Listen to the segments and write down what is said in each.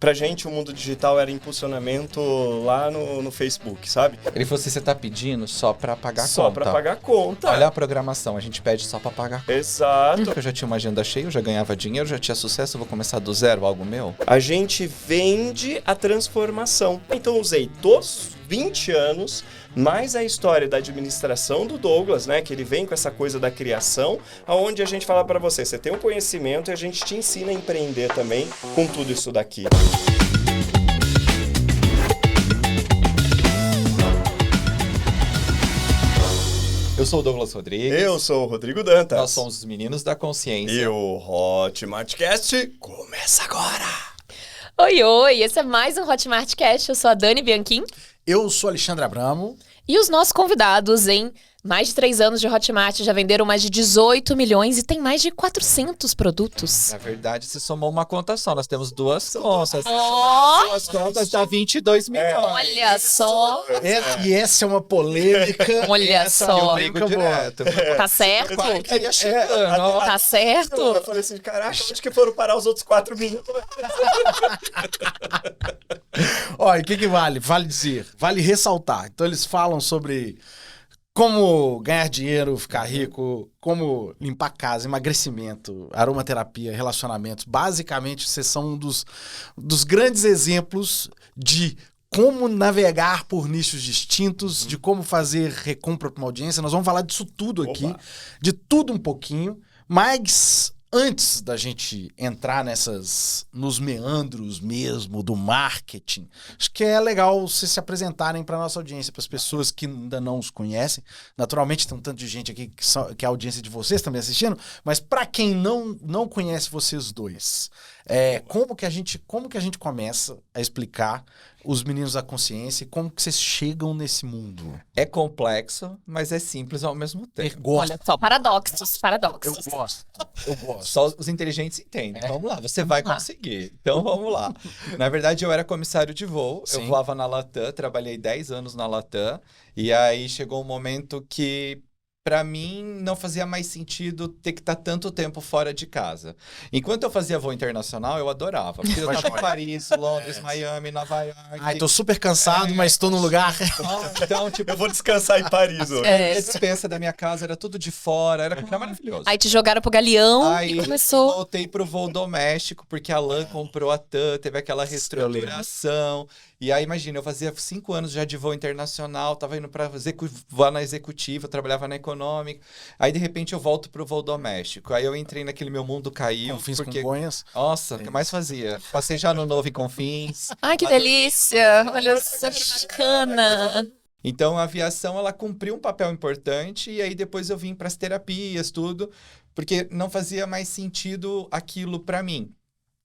pra gente o mundo digital era impulsionamento lá no Facebook, sabe? Ele falou assim, você tá pedindo só pra pagar Só conta. pra pagar conta. Olha a programação, a gente pede só pra pagar conta. Exato. Eu já tinha uma agenda cheia, eu já ganhava dinheiro, já tinha sucesso, eu vou começar do zero, algo meu? A gente vende a transformação. Então usei todos 20 anos, mais a história da administração do Douglas, né, que ele vem com essa coisa da criação, aonde a gente fala pra você tem um conhecimento e a gente te ensina a empreender também com tudo isso daqui. Eu sou o Douglas Rodrigues. Eu sou o Rodrigo Dantas. Nós somos os Meninos da Consciência. E o Hotmartcast começa agora! Oi, esse é mais um Hotmartcast. Eu sou a Dani Bianchim. Eu sou Alexandre Abramo. E os nossos convidados, em mais de 3 anos de Hotmart, já venderam mais de 18 milhões e tem mais de 400 produtos. Na verdade, se somou uma conta só, nós temos duas contas. Ó! Duas contas dá 22 milhões. Olha só! E essa é uma polêmica. Olha só! Eu brigo direto. Tá certo? Queria chegando, ó. Tá certo? Eu falei assim, caraca, onde que foram parar os outros 4 milhões? Olha, o que vale? Vale dizer, vale ressaltar. Então eles falam sobre como ganhar dinheiro, ficar rico, como limpar a casa, emagrecimento, aromaterapia, relacionamentos. Basicamente, vocês são um dos grandes exemplos de como navegar por nichos distintos, de como fazer recompra para uma audiência. Nós vamos falar disso tudo aqui, de tudo um pouquinho, mas antes da gente entrar nos meandros mesmo do marketing, acho que é legal vocês se apresentarem para nossa audiência, para as pessoas que ainda não os conhecem. Naturalmente tem um tanto de gente aqui que é a audiência de vocês também assistindo, mas para quem não conhece vocês dois, como que a gente começa a explicar os Meninos da Consciência e como que vocês chegam nesse mundo? É complexo, mas é simples ao mesmo tempo. Olha só, paradoxos. Eu gosto. Só os inteligentes entendem. Vamos lá, você vai conseguir. Então vamos lá. Na verdade, eu era comissário de voo. Sim. Eu voava na Latam, trabalhei 10 anos na Latam. E aí chegou um momento que, pra mim, não fazia mais sentido ter que estar tanto tempo fora de casa. Enquanto eu fazia voo internacional, eu adorava. Porque eu estava em Paris, Londres, Miami, Nova York. Ai, tô super cansado, mas tô num lugar. Então, tipo, Eu vou descansar em Paris hoje. a dispensa da minha casa era tudo de fora, era maravilhoso. Aí te jogaram pro galeão Aí e começou. voltei pro voo doméstico, porque a LAN comprou a TAM, teve aquela reestruturação. E aí, imagina, eu fazia 5 anos já de voo internacional, tava indo pra voar na executiva, trabalhava na econômica. Aí, de repente, eu volto pro voo doméstico. Aí eu entrei naquele meu mundo caiu. Confins porque, Congonhas. nossa, o que mais fazia? Passei já no Novo em Confins. Ai, que delícia! Olha só que bacana! Então, a aviação, ela cumpriu um papel importante. E aí, depois eu vim pras terapias, tudo. Porque não fazia mais sentido aquilo pra mim.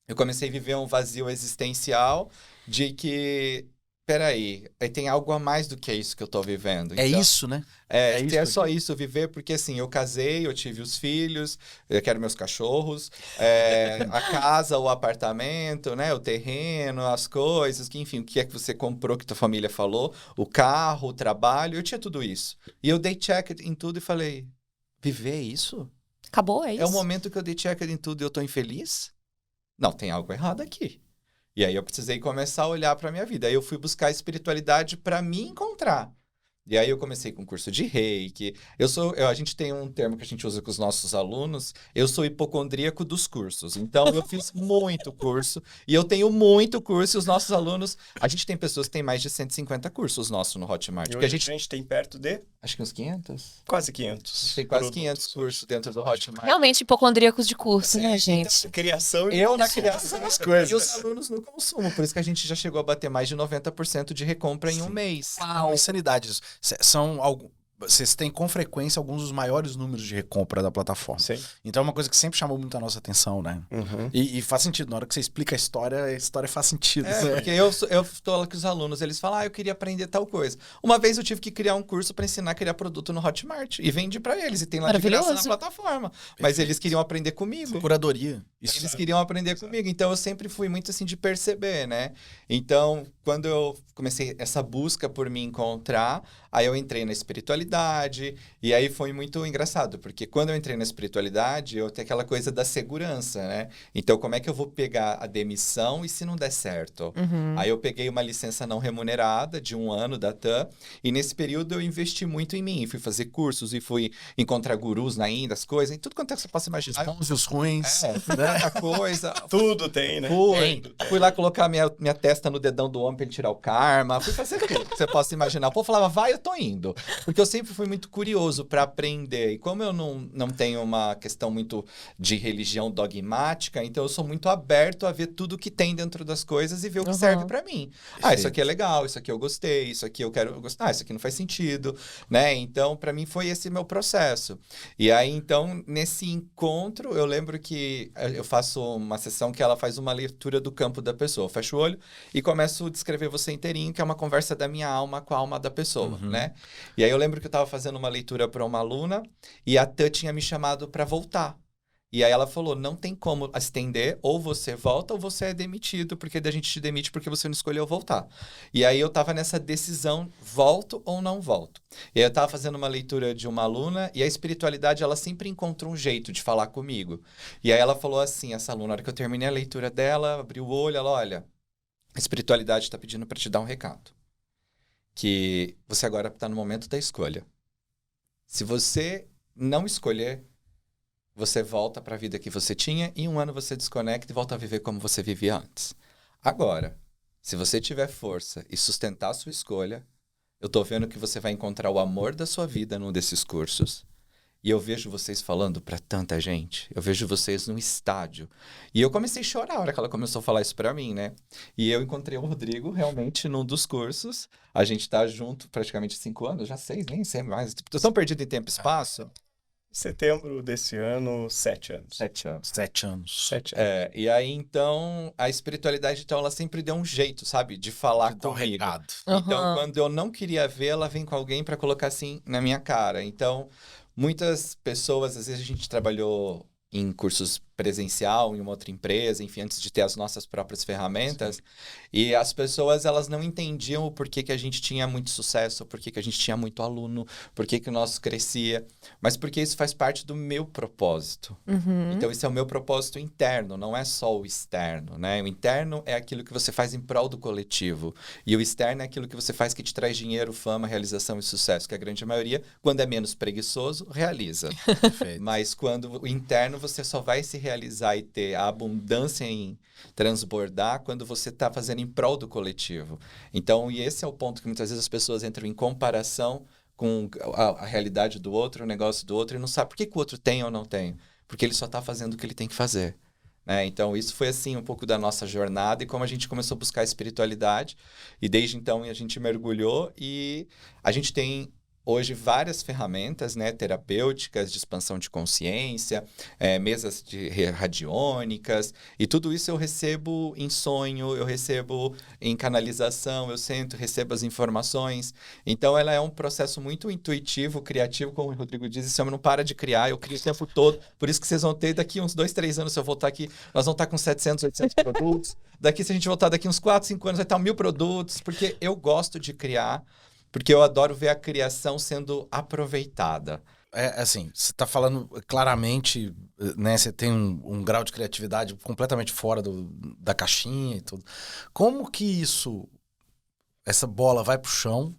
Eu comecei a viver um vazio existencial de que, peraí, tem algo a mais do que isso que eu tô vivendo. É Então, isso, né? É isso só aqui. isso, viver, porque assim, eu casei, eu tive os filhos, eu quero meus cachorros, a casa, o apartamento, né, o terreno, as coisas, que enfim, o que é que você comprou, que tua família falou, o carro, o trabalho, eu tinha tudo isso. E eu dei check em tudo e falei, viver é isso? Acabou, é isso? É o momento que eu dei check em tudo e eu tô infeliz? Não, tem algo errado aqui. E aí eu precisei começar a olhar para minha vida. Aí eu fui buscar a espiritualidade para me encontrar. E aí eu comecei com curso de reiki. A gente tem um termo que a gente usa com os nossos alunos. Eu sou hipocondríaco dos cursos. Então eu fiz muito curso. E eu tenho muito curso. E os nossos alunos... A gente tem pessoas que têm mais de 150 cursos nossos no Hotmart. E Porque hoje a gente tem perto de Acho que uns 500. quase 500. Tem quase 500 cursos dentro do Hotmart. Realmente hipocondríacos de curso, né, gente? Então, criação e Eu na criação das coisas. e os alunos no consumo. Por isso que a gente já chegou a bater mais de 90% de recompra em um mês. Uau, insanidade isso. Vocês têm com frequência alguns dos maiores números de recompra da plataforma. Sim. Então é uma coisa que sempre chamou muito a nossa atenção, né? Uhum. E faz sentido. Na hora que você explica a história faz sentido. Porque eu tô lá com os alunos, eles falam, eu queria aprender tal coisa. Uma vez eu tive que criar um curso para ensinar a criar produto no Hotmart. E vendi para eles, e tem lá de graça na plataforma. Mas eles queriam aprender comigo. Curadoria. Eles queriam aprender comigo. Então eu sempre fui muito assim de perceber, né? Então, quando eu comecei essa busca por me encontrar, aí eu entrei na espiritualidade, e aí foi muito engraçado, porque quando eu entrei na espiritualidade, eu tenho aquela coisa da segurança, né? Então, como é que eu vou pegar a demissão e se não der certo? Aí eu peguei uma licença não remunerada de 1 ano da TAM, e nesse período eu investi muito em mim, fui fazer cursos e fui encontrar gurus na Índia, as coisas, e tudo quanto é que você possa imaginar. Os bons e os ruins. Muita coisa. Tudo tem, né? Fui lá colocar minha testa no dedão do homem pra ele tirar o karma. Fui fazer tudo que você possa imaginar. O povo falava, vai, eu tô indo. Porque eu sempre fui muito curioso pra aprender. E como eu não tenho uma questão muito de religião dogmática, então eu sou muito aberto a ver tudo que tem dentro das coisas e ver o que serve pra mim. Ah, isso aqui é legal, isso aqui eu gostei, isso aqui eu quero gostar, isso aqui não faz sentido, né? Então, pra mim foi esse meu processo. E aí, então, nesse encontro, eu lembro que eu faço uma sessão que ela faz uma leitura do campo da pessoa. Eu fecho o olho e começo a descrever você inteirinho, que é uma conversa da minha alma com a alma da pessoa, né? E aí eu lembro que eu tava fazendo uma leitura para uma aluna e a Tã tinha me chamado para voltar. E aí ela falou, não tem como estender, ou você volta ou você é demitido, porque a gente te demite porque você não escolheu voltar. E aí eu tava nessa decisão, volto ou não volto. E aí eu tava fazendo uma leitura de uma aluna, e a espiritualidade, ela sempre encontrou um jeito de falar comigo. E aí ela falou assim, essa aluna, na hora que eu terminei a leitura dela, abriu o olho, ela, olha, a espiritualidade está pedindo para te dar um recado. Que você agora está no momento da escolha. Se você não escolher, você volta para a vida que você tinha e em 1 ano você desconecta e volta a viver como você vivia antes. Agora, se você tiver força e sustentar a sua escolha, eu tô vendo que você vai encontrar o amor da sua vida num desses cursos. E eu vejo vocês falando para tanta gente. Eu vejo vocês num estádio. E eu comecei a chorar a hora que ela começou a falar isso para mim, né? E eu encontrei o Rodrigo realmente num dos cursos. A gente tá junto praticamente 5 anos, já 6, nem sei mais. Tô tão perdido em tempo e espaço. Setembro desse ano, 7 anos. 7 anos. 7 anos. 7 anos. E aí, então, a espiritualidade, então, ela sempre deu um jeito, sabe? De falar Dá um comigo. recado. Então, quando eu não queria ver, ela vem com alguém para colocar assim na minha cara. Então, muitas pessoas, às vezes a gente trabalhou em cursos presencial, em uma outra empresa, enfim, antes de ter as nossas próprias ferramentas. Sim. E as pessoas, elas não entendiam o porquê que a gente tinha muito sucesso, o porquê que a gente tinha muito aluno, porquê que o nosso crescia, mas porque isso faz parte do meu propósito. Então, esse é o meu propósito interno, não é só o externo, né? O interno é aquilo que você faz em prol do coletivo, e o externo é aquilo que você faz que te traz dinheiro, fama, realização e sucesso, que a grande maioria, quando é menos preguiçoso, realiza. Mas quando o interno, você só vai se realizar e ter a abundância em transbordar quando você está fazendo em prol do coletivo. Então, e esse é o ponto que muitas vezes as pessoas entram em comparação com a realidade do outro, o negócio do outro, e não sabe por que o outro tem ou não tem. Porque ele só está fazendo o que ele tem que fazer. Né? Então, isso foi assim um pouco da nossa jornada e como a gente começou a buscar a espiritualidade. E desde então a gente mergulhou e a gente tem hoje várias ferramentas, né, terapêuticas, de expansão de consciência, mesas radiônicas, e tudo isso eu recebo em sonho, eu recebo em canalização, eu sento, recebo as informações. Então, ela é um processo muito intuitivo, criativo, como o Rodrigo diz, esse homem não para de criar, eu crio o tempo todo, por isso que vocês vão ter daqui uns 2, 3 anos, se eu voltar aqui, nós vamos estar com 700, 800 produtos, daqui se a gente voltar daqui uns 4, 5 anos, vai estar 1000 produtos, porque eu gosto de criar, porque eu adoro ver a criação sendo aproveitada. Assim, você está falando claramente, né? Você tem um grau de criatividade completamente fora da caixinha e tudo. Como que essa bola vai pro chão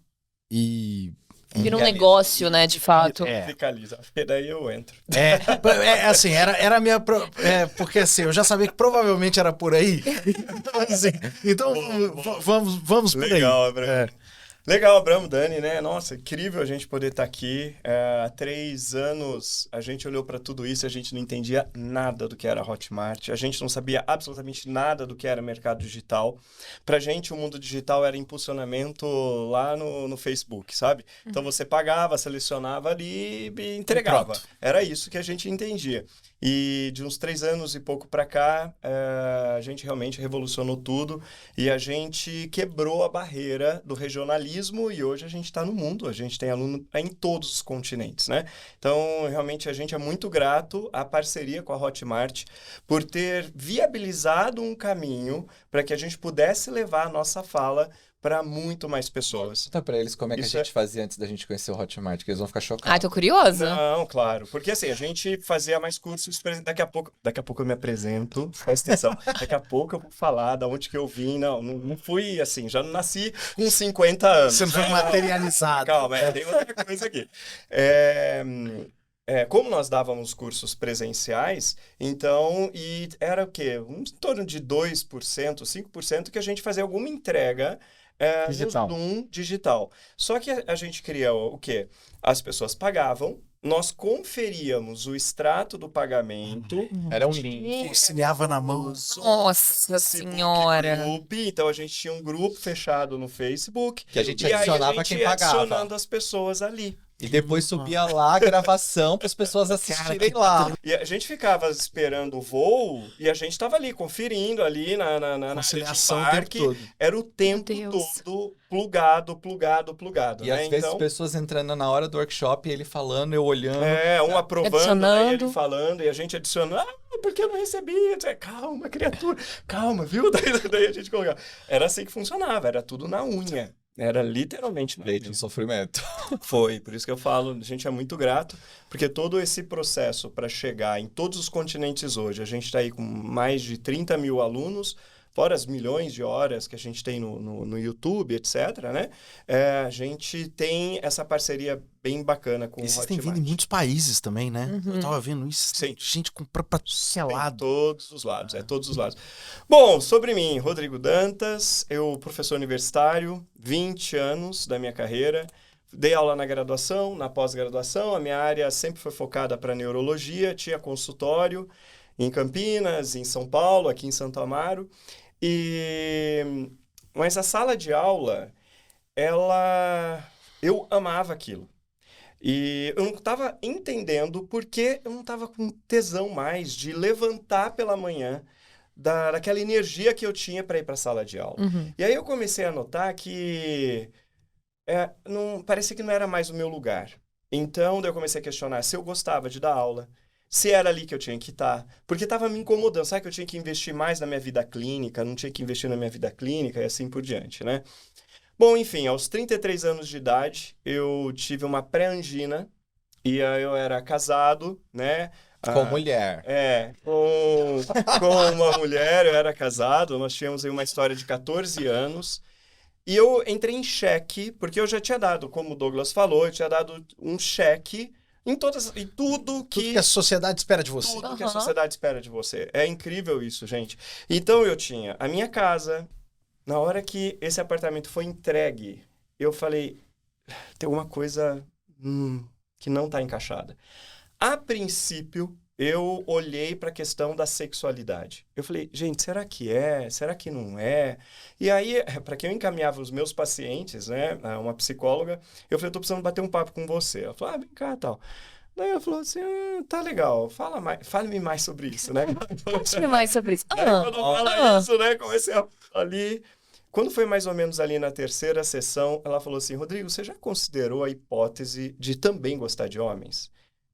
e... Vira um negócio, né, de fato. Fica ali, daí eu entro. Assim, era a minha... porque assim, eu já sabia que provavelmente era por aí. Então, vamos por aí. Legal, Abraham. Legal, Abraham, Dani, né? Nossa, incrível a gente poder estar aqui. Há 3 anos a gente olhou para tudo isso e a gente não entendia nada do que era Hotmart. A gente não sabia absolutamente nada do que era mercado digital. Pra gente, o mundo digital era impulsionamento lá no Facebook, sabe? Então você pagava, selecionava ali e entregava. Era isso que a gente entendia. E de uns 3 anos e pouco para cá, a gente realmente revolucionou tudo e a gente quebrou a barreira do regionalismo e hoje a gente está no mundo, a gente tem aluno em todos os continentes, né? Então, realmente, a gente é muito grato à parceria com a Hotmart por ter viabilizado um caminho para que a gente pudesse levar a nossa fala para muito mais pessoas. Conta pra eles como é que Isso a gente fazia antes da gente conhecer o Hotmart, que eles vão ficar chocados. Ai, tô curiosa. Não, claro. Porque assim, a gente fazia mais cursos. Daqui a pouco eu me apresento. Presta atenção. Daqui a pouco eu vou falar da onde que eu vim. Não fui assim, já não nasci com 50 anos. Você não foi materializado. Calma, tem outra coisa aqui. Como nós dávamos cursos presenciais, então, e era o quê? Em torno de 2%, 5% que a gente fazia alguma entrega Digital. no Zoom digital. Só que a gente cria o quê? As pessoas pagavam, nós conferíamos o extrato do pagamento, Era um link. Auxiliava na mão. Nossa senhora. Group, então a gente tinha um grupo fechado no Facebook. Que a gente e aí adicionava a gente quem ia pagava. adicionando as pessoas ali. E depois subia lá a gravação para as pessoas assistirem lá. E a gente ficava esperando o voo e a gente estava ali, conferindo ali na área de Conciliação o embarque. tempo todo. Era o tempo Meu Deus. todo plugado. E né? às vezes Então, pessoas entrando na hora do workshop, ele falando, eu olhando. um aprovando, Adicionando. né, ele falando, e a gente adicionando. Ah, porque eu não recebi? Eu dizia, calma, criatura, calma, viu? Daí a gente colocava. Era assim que funcionava, era tudo na unha. Era literalmente na Leite unha. no sofrimento. Foi, por isso que eu falo, a gente é muito grato, porque todo esse processo para chegar em todos os continentes hoje, a gente está aí com mais de 30 mil alunos, fora as milhões de horas que a gente tem no YouTube, etc., né? A gente tem essa parceria bem bacana com E o vocês têm Hotmart. vindo em muitos países também, né? Uhum. Eu tava vendo isso. Sim. Gente comprando pra tudo que é Em lado. todos os lados, todos os lados. Bom, sobre mim, Rodrigo Dantas, eu professor universitário, 20 anos da minha carreira, dei aula na graduação, na pós-graduação, a minha área sempre foi focada para neurologia, tinha consultório em Campinas, em São Paulo, aqui em Santo Amaro, mas a sala de aula, eu amava aquilo. E eu não estava entendendo por que eu não estava com tesão mais de levantar pela manhã daquela energia que eu tinha para ir para a sala de aula. Uhum. E aí eu comecei a notar que parecia que não era mais o meu lugar. Então, daí eu comecei a questionar se eu gostava de dar aula, se era ali que eu tinha que estar, porque estava me incomodando. Sabe que eu tinha que investir mais na minha vida clínica, não tinha que investir na minha vida clínica e assim por diante, né? Bom, enfim, aos 33 anos de idade, eu tive uma pré-angina e aí eu era casado, né? Com mulher. Com uma mulher, eu era casado, nós tínhamos aí uma história de 14 anos. E eu entrei em cheque, porque eu já tinha dado, como o Douglas falou, eu tinha dado um cheque em tudo Tudo que a sociedade espera de você. tudo que a Aham. sociedade espera de você. É incrível isso, gente. Então eu tinha a minha casa. Na hora que esse apartamento foi entregue, eu falei, tem alguma coisa que não está encaixada. A princípio, eu olhei para a questão da sexualidade. Eu falei, gente, será que é? Será que não é? E aí, para quem eu encaminhava os meus pacientes, né, uma psicóloga, eu falei, eu tô precisando bater um papo com você. Ela falou, vem cá, tal. Daí ela falou assim, tá legal, fale-me mais sobre isso, né? Conte-me mais sobre isso. Aí, quando fala ah. isso, né, comecei ali... Quando foi mais ou menos ali na terceira sessão, ela falou assim, Rodrigo, você já considerou a hipótese de também gostar de homens?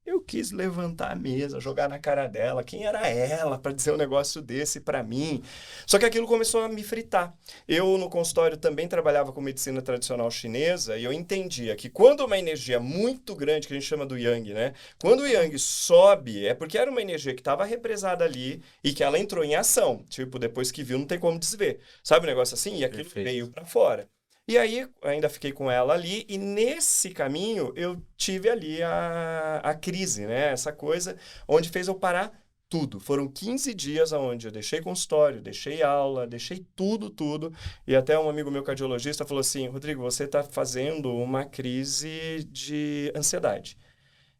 Eu quis levantar a mesa, jogar na cara dela. Quem era ela para dizer um negócio desse para mim? Só que aquilo começou a me fritar. Eu, no consultório, também trabalhava com medicina tradicional chinesa e eu entendia que quando uma energia muito grande, que a gente chama do Yang, né? Quando o Yang sobe, é porque era uma energia que estava represada ali e que ela entrou em ação. Tipo, depois que viu, não tem como desver. Sabe um negócio assim? E aquilo Perfeito. veio para fora. E aí, ainda fiquei com ela ali, e nesse caminho eu tive ali a crise, né? Essa coisa onde fez eu parar tudo. Foram 15 dias onde eu deixei consultório, deixei aula, deixei tudo. E até um amigo meu cardiologista falou assim, Rodrigo, você está fazendo uma crise de ansiedade.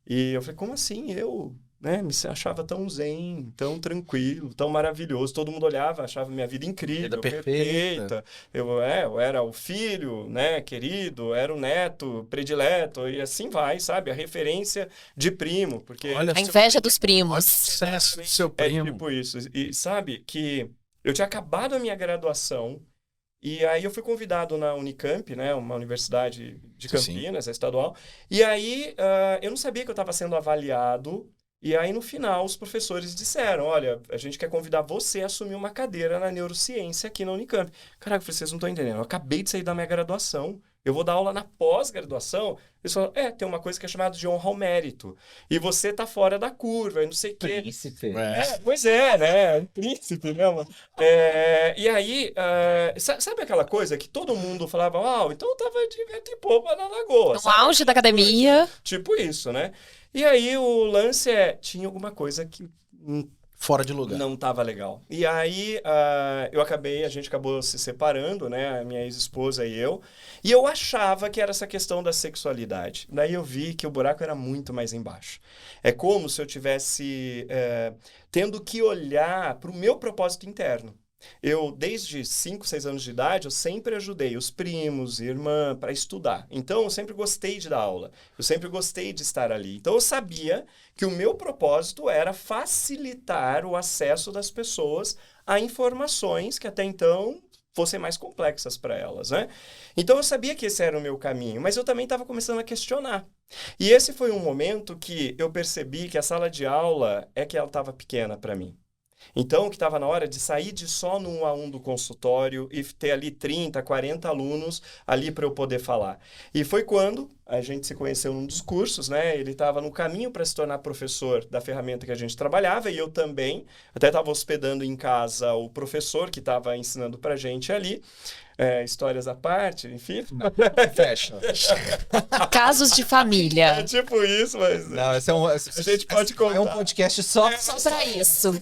E eu falei, como assim? né? Me achava tão zen, tão tranquilo, tão maravilhoso. Todo mundo olhava, achava minha vida incrível, Vida perfeita. Eu era o filho, né, querido, era o neto predileto, e assim vai, sabe? A referência de primo, porque Olha A inveja dos olha o primos. sucesso do seu é primo. tipo isso. E sabe que eu tinha acabado a minha graduação, e aí eu fui convidado na Unicamp, né, uma universidade de Sim. Campinas, é estadual, e aí eu não sabia que eu estava sendo avaliado. E aí, no final, os professores disseram, olha, a gente quer convidar você a assumir uma cadeira na neurociência aqui na Unicamp. Caraca, eu falei, vocês não estão entendendo. Eu acabei de sair da minha graduação. Eu vou dar aula na pós-graduação. Eles falaram, tem uma coisa que é chamada de honra ao mérito. E você tá fora da curva, e não sei o quê. Príncipe. Pois é, né? Um príncipe mesmo. E aí, sabe aquela coisa que todo mundo falava, então eu tava de vento em popa na lagoa. No sabe? auge da academia. Tipo isso, né? E aí o lance tinha alguma coisa que Fora de lugar. não tava legal. E aí a gente acabou se separando, né? A minha ex-esposa e eu. E eu achava que era essa questão da sexualidade. Daí eu vi que o buraco era muito mais embaixo. É como se eu tivesse tendo que olhar para o meu propósito interno. Eu, desde 5, 6 anos de idade, eu sempre ajudei os primos e irmã para estudar. Então, eu sempre gostei de dar aula. Eu sempre gostei de estar ali. Então, eu sabia que o meu propósito era facilitar o acesso das pessoas a informações que até então fossem mais complexas para elas, né? Então, eu sabia que esse era o meu caminho, mas eu também estava começando a questionar. E esse foi um momento que eu percebi que a sala de aula que ela estava pequena para mim. Então, que estava na hora de sair de só no 1-a-1 do consultório e ter ali 30, 40 alunos ali para eu poder falar. E foi quando a gente se conheceu num dos cursos, né? Ele estava no caminho para se tornar professor da ferramenta que a gente trabalhava e eu também. Até estava hospedando em casa o professor que estava ensinando para a gente ali. Histórias à parte, enfim. Fecha. Casos de É família. tipo isso, mas Não, esse é um. a gente pode contar. É um podcast só. Só pra isso.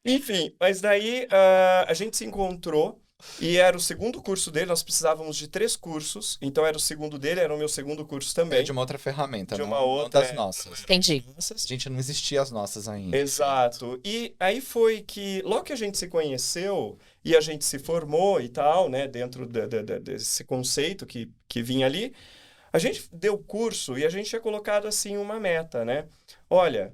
Enfim, mas daí a gente se encontrou e era o segundo curso dele, nós precisávamos de 3 cursos, então era o segundo dele, era o meu segundo curso também. É de uma outra ferramenta, De não, uma não outra, das nossas. Entendi. A gente não existia as nossas ainda. Exato. E aí foi que, logo que a gente se conheceu e a gente se formou e tal, né, dentro desse conceito que vinha ali, a gente deu curso e a gente tinha colocado assim uma meta, né? Olha,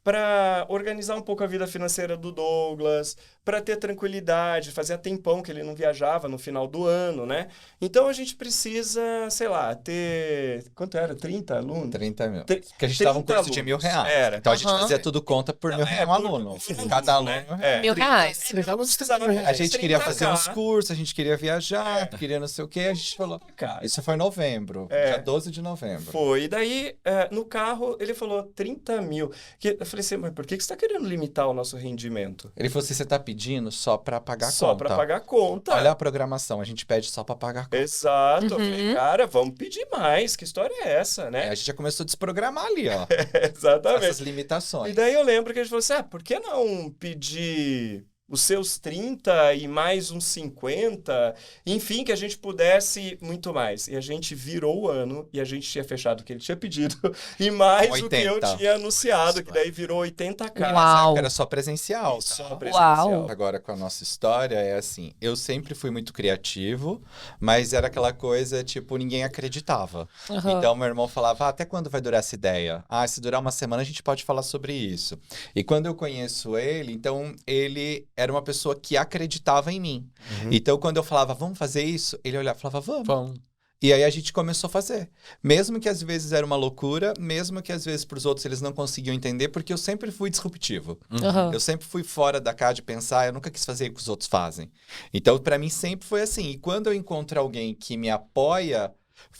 para organizar um pouco a vida financeira do Douglas, para ter tranquilidade, fazia tempão que ele não viajava no final do ano, né? Então a gente precisa, sei lá, ter... Quanto era? 30 alunos? 30 mil. Tri- Porque a gente dava um 30 curso de R$1.000. Era. Então a gente Aham. fazia tudo conta por R$1.000 um aluno. Cada aluno. né? R$1.000. A gente queria fazer uns cursos. cursos, a gente queria viajar, queria não sei o quê. A gente falou. Cara, Isso foi em novembro, dia 12 de novembro. foi. E daí, no carro, ele falou 30 mil. Eu falei assim, mas por que você está querendo limitar o nosso rendimento? Ele falou assim: você tá pedindo só pra pagar a Só conta. para pagar a conta. Olha a programação, a gente pede só pra pagar a conta. Exato. Eu Uhum. falei, cara, vamos pedir mais. Que história é essa, Aí né? a gente já começou a desprogramar ali, ó. Exatamente. Essas E limitações. daí eu lembro que a gente falou assim, por que não pedir os seus 30 e mais uns 50? Enfim, que a gente pudesse muito mais. E a gente virou o ano e a gente tinha fechado o que ele tinha pedido e mais o que eu 80. tinha anunciado, que daí virou 80K. Uau. Era só presencial. Tá? Só presencial. Uau. Agora, com a nossa história, é assim: eu sempre fui muito criativo, mas era aquela coisa, tipo, ninguém acreditava. Aham. Então, meu irmão falava: até quando vai durar essa ideia? Se durar uma semana, a gente pode falar sobre isso. E quando eu conheço ele, então, ele era uma pessoa que acreditava em mim. Então, quando eu falava, vamos fazer isso, ele olhava e falava, vamos. Vamos. E aí a gente começou a fazer. Mesmo que às vezes era uma loucura, mesmo que às vezes para os outros eles não conseguiam entender, porque eu sempre fui disruptivo. Aham. Eu sempre fui fora da casa de pensar, eu nunca quis fazer o que os outros fazem. Então, para mim sempre foi assim. E quando eu encontro alguém que me apoia,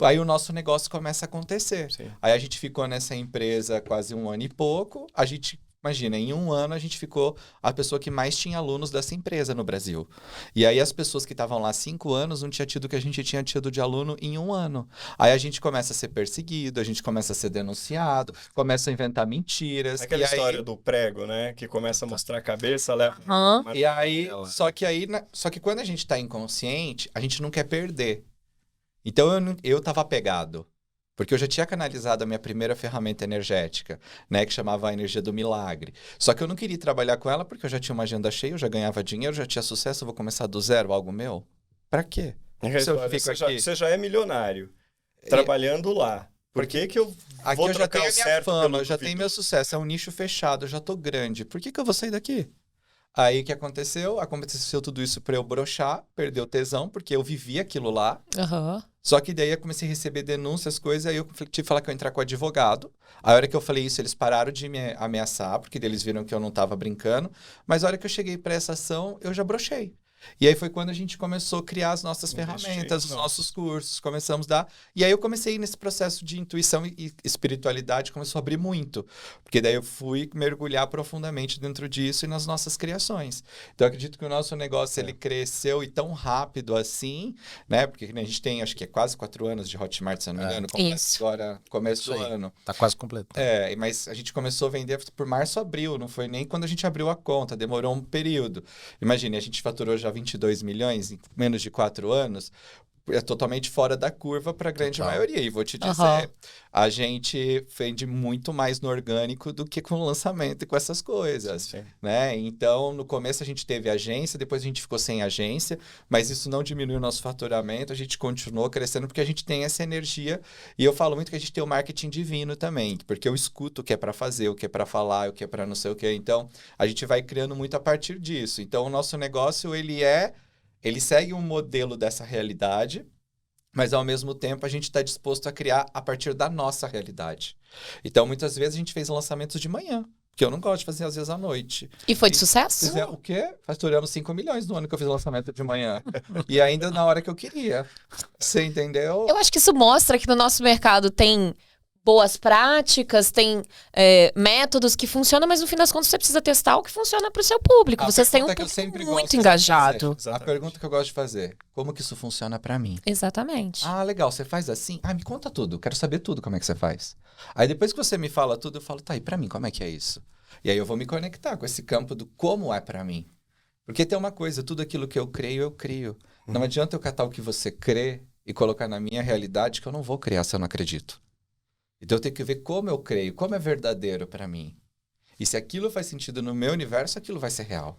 aí o nosso negócio começa a acontecer. Sim. Aí a gente ficou nessa empresa quase 1 ano e pouco. A gente, imagina, em 1 ano a gente ficou a pessoa que mais tinha alunos dessa empresa no Brasil. E aí as pessoas que estavam lá há 5 anos não tinham tido o que a gente tinha tido de aluno em 1 ano. Aí a gente começa a ser perseguido, a gente começa a ser denunciado, começa a inventar mentiras. Aquela e aí- história do prego, né? Que começa a mostrar a cabeça, leva... Aham. E aí, Ela- só que quando a gente tá inconsciente, a gente não quer perder. Então eu tava apegado. Porque eu já tinha canalizado a minha primeira ferramenta energética, né? Que chamava a energia do milagre. Só que eu não queria trabalhar com ela porque eu já tinha uma agenda cheia, eu já ganhava dinheiro, já tinha sucesso, eu vou começar do zero, algo meu? Pra quê? Se eu fico aqui... Você já é milionário, trabalhando lá. Por que que eu Aqui vou eu já trocar tenho o a minha certo fama, pelo eu já duvidoso? tenho meu sucesso, é um nicho fechado, eu já tô grande. Por que que eu vou sair daqui? Aí o que aconteceu? Aconteceu tudo isso pra eu broxar, perder o tesão, porque eu vivia aquilo lá. Aham. Só que daí eu comecei a receber denúncias, coisas, aí eu tive que falar que eu ia entrar com o advogado. A hora que eu falei isso, eles pararam de me ameaçar, porque eles viram que eu não tava brincando. Mas a hora que eu cheguei pra essa ação, eu já broxei. E aí foi quando a gente começou a criar as nossas ferramentas, os nossos cursos, começamos a dar... E aí eu comecei nesse processo de intuição e espiritualidade, começou a abrir muito. Porque daí eu fui mergulhar profundamente dentro disso e nas nossas criações. Então eu acredito que o nosso negócio, ele cresceu e tão rápido assim, né? Porque a gente tem, acho que é quase 4 anos de Hotmart, se eu não me engano. Isso. Agora, começo Isso do aí. ano. Tá quase completo. Mas a gente começou a vender por março, abril, não foi nem quando a gente abriu a conta, demorou um período. Imagine, a gente faturou já 22 milhões em menos de 4 anos, é totalmente fora da curva para a grande Total. maioria. E vou te dizer, Aham. a gente vende muito mais no orgânico do que com o lançamento e com essas coisas. Sim. Né? Então, no começo a gente teve agência, depois a gente ficou sem agência, mas isso não diminuiu o nosso faturamento, a gente continuou crescendo porque a gente tem essa energia, e eu falo muito que a gente tem o marketing divino também, porque eu escuto o que é para fazer, o que é para falar, o que é para não sei o que, então a gente vai criando muito a partir disso. Então, o nosso negócio, ele segue um modelo dessa realidade, mas ao mesmo tempo a gente está disposto a criar a partir da nossa realidade. Então, muitas vezes a gente fez lançamentos de manhã, que eu não gosto de fazer às vezes à noite. E foi de sucesso? O quê? Faturamos 5 milhões no ano que eu fiz o lançamento de manhã. E ainda na hora que eu queria. Você entendeu? Eu acho que isso mostra que no nosso mercado tem boas práticas, tem métodos que funcionam, mas no fim das contas você precisa testar o que funciona para o seu público. A Vocês têm um pergunta que eu público sempre muito gosto de engajado. fazer, a pergunta que eu gosto de fazer, como que isso funciona pra mim? Exatamente. Ah, legal, você faz assim? Ah, me conta tudo, quero saber tudo como é que você faz. Aí depois que você me fala tudo, eu falo, tá, e pra mim, como é que é isso? E aí eu vou me conectar com esse campo do como é pra mim. Porque tem uma coisa, tudo aquilo que eu creio, eu crio. Não adianta eu catar o que você crê e colocar na minha realidade que eu não vou criar se eu não acredito. Então eu tenho que ver como eu creio, como é verdadeiro pra mim. E se aquilo faz sentido no meu universo, aquilo vai ser real.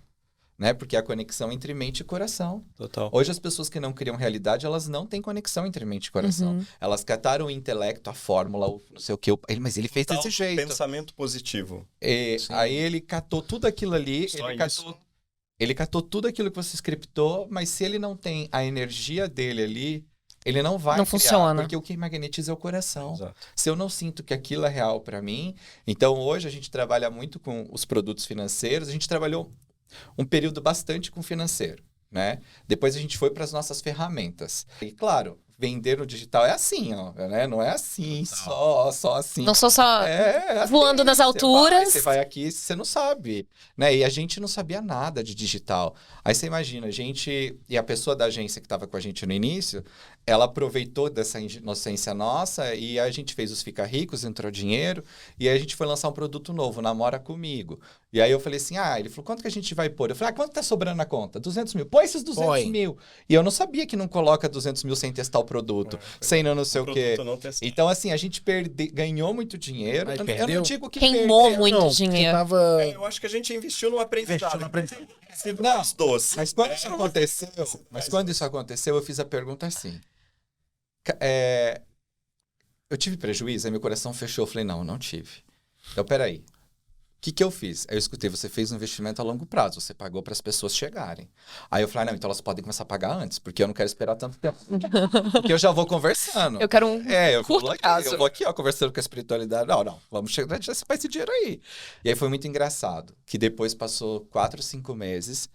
Né? Porque é a conexão entre mente e coração. Total. Hoje as pessoas que não criam realidade, elas não têm conexão entre mente e coração. Uhum. Elas cataram o intelecto, a fórmula, o não sei o que, mas ele fez desse jeito. Pensamento positivo. E Sim. aí ele catou tudo aquilo ali, Só isso. ele catou tudo aquilo que você scriptou, mas se ele não tem a energia dele ali, ele não vai Não criar, funciona. porque o que magnetiza é o coração. Exato. Se eu não sinto que aquilo é real para mim, então hoje a gente trabalha muito com os produtos financeiros, a gente trabalhou um período bastante com financeiro, né? Depois a gente foi para as nossas ferramentas. E claro, vender no digital é assim, ó, né? Não é assim, só assim. Não sou só É, voando nas alturas. Você vai aqui, você não sabe, né? E a gente não sabia nada de digital. Aí você imagina, a gente e a pessoa da agência que estava com a gente no início, ela aproveitou dessa inocência nossa e a gente fez os Fica Ricos, entrou dinheiro e aí a gente foi lançar um produto novo, Namora Comigo. E aí eu falei assim, ele falou, quanto que a gente vai pôr? Eu falei, quanto tá sobrando na conta? 200 mil. Pô, esses 200 Põe. mil. E eu não sabia que não coloca 200 mil sem testar o produto, sem não sei o quê. Produto não testado. Então, assim, a gente ganhou muito dinheiro. Aí Eu perdeu? não digo que Queimou perdeu. muito Não, porque dinheiro. tava... Eu acho que a gente investiu no aprendizado. Investiu no aprendizado. Sido Não, mais doce. Mas quando isso aconteceu, eu fiz a pergunta assim. Eu tive prejuízo? Aí meu coração fechou. Eu falei, não tive. Então, peraí. O que eu fiz? Aí eu escutei, você fez um investimento a longo prazo, você pagou para as pessoas chegarem. Aí eu falei, não, então elas podem começar a pagar antes, porque eu não quero esperar tanto tempo. Porque eu já vou conversando. Eu quero Eu curto vou aqui, prazo. eu vou aqui, ó, conversando com a espiritualidade. Não, vamos chegar já esse dinheiro aí. E aí foi muito engraçado, que depois passou 4, 5 meses,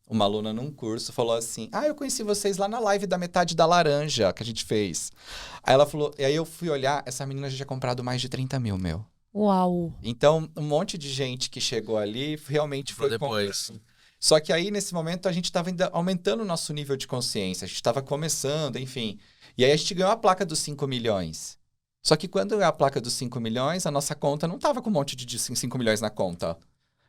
uma aluna num curso falou assim, eu conheci vocês lá na live da metade da laranja que a gente fez. Aí ela falou, e aí eu fui olhar, essa menina já tinha comprado mais de 30 mil, meu. Uau. Então, um monte de gente que chegou ali realmente foi depois. comprando. Só que aí, nesse momento, a gente estava ainda aumentando o nosso nível de consciência. A gente estava começando, enfim. E aí a gente ganhou a placa dos 5 milhões. Só que quando ganhou a placa dos 5 milhões, a nossa conta não estava com um monte de 5 milhões na conta.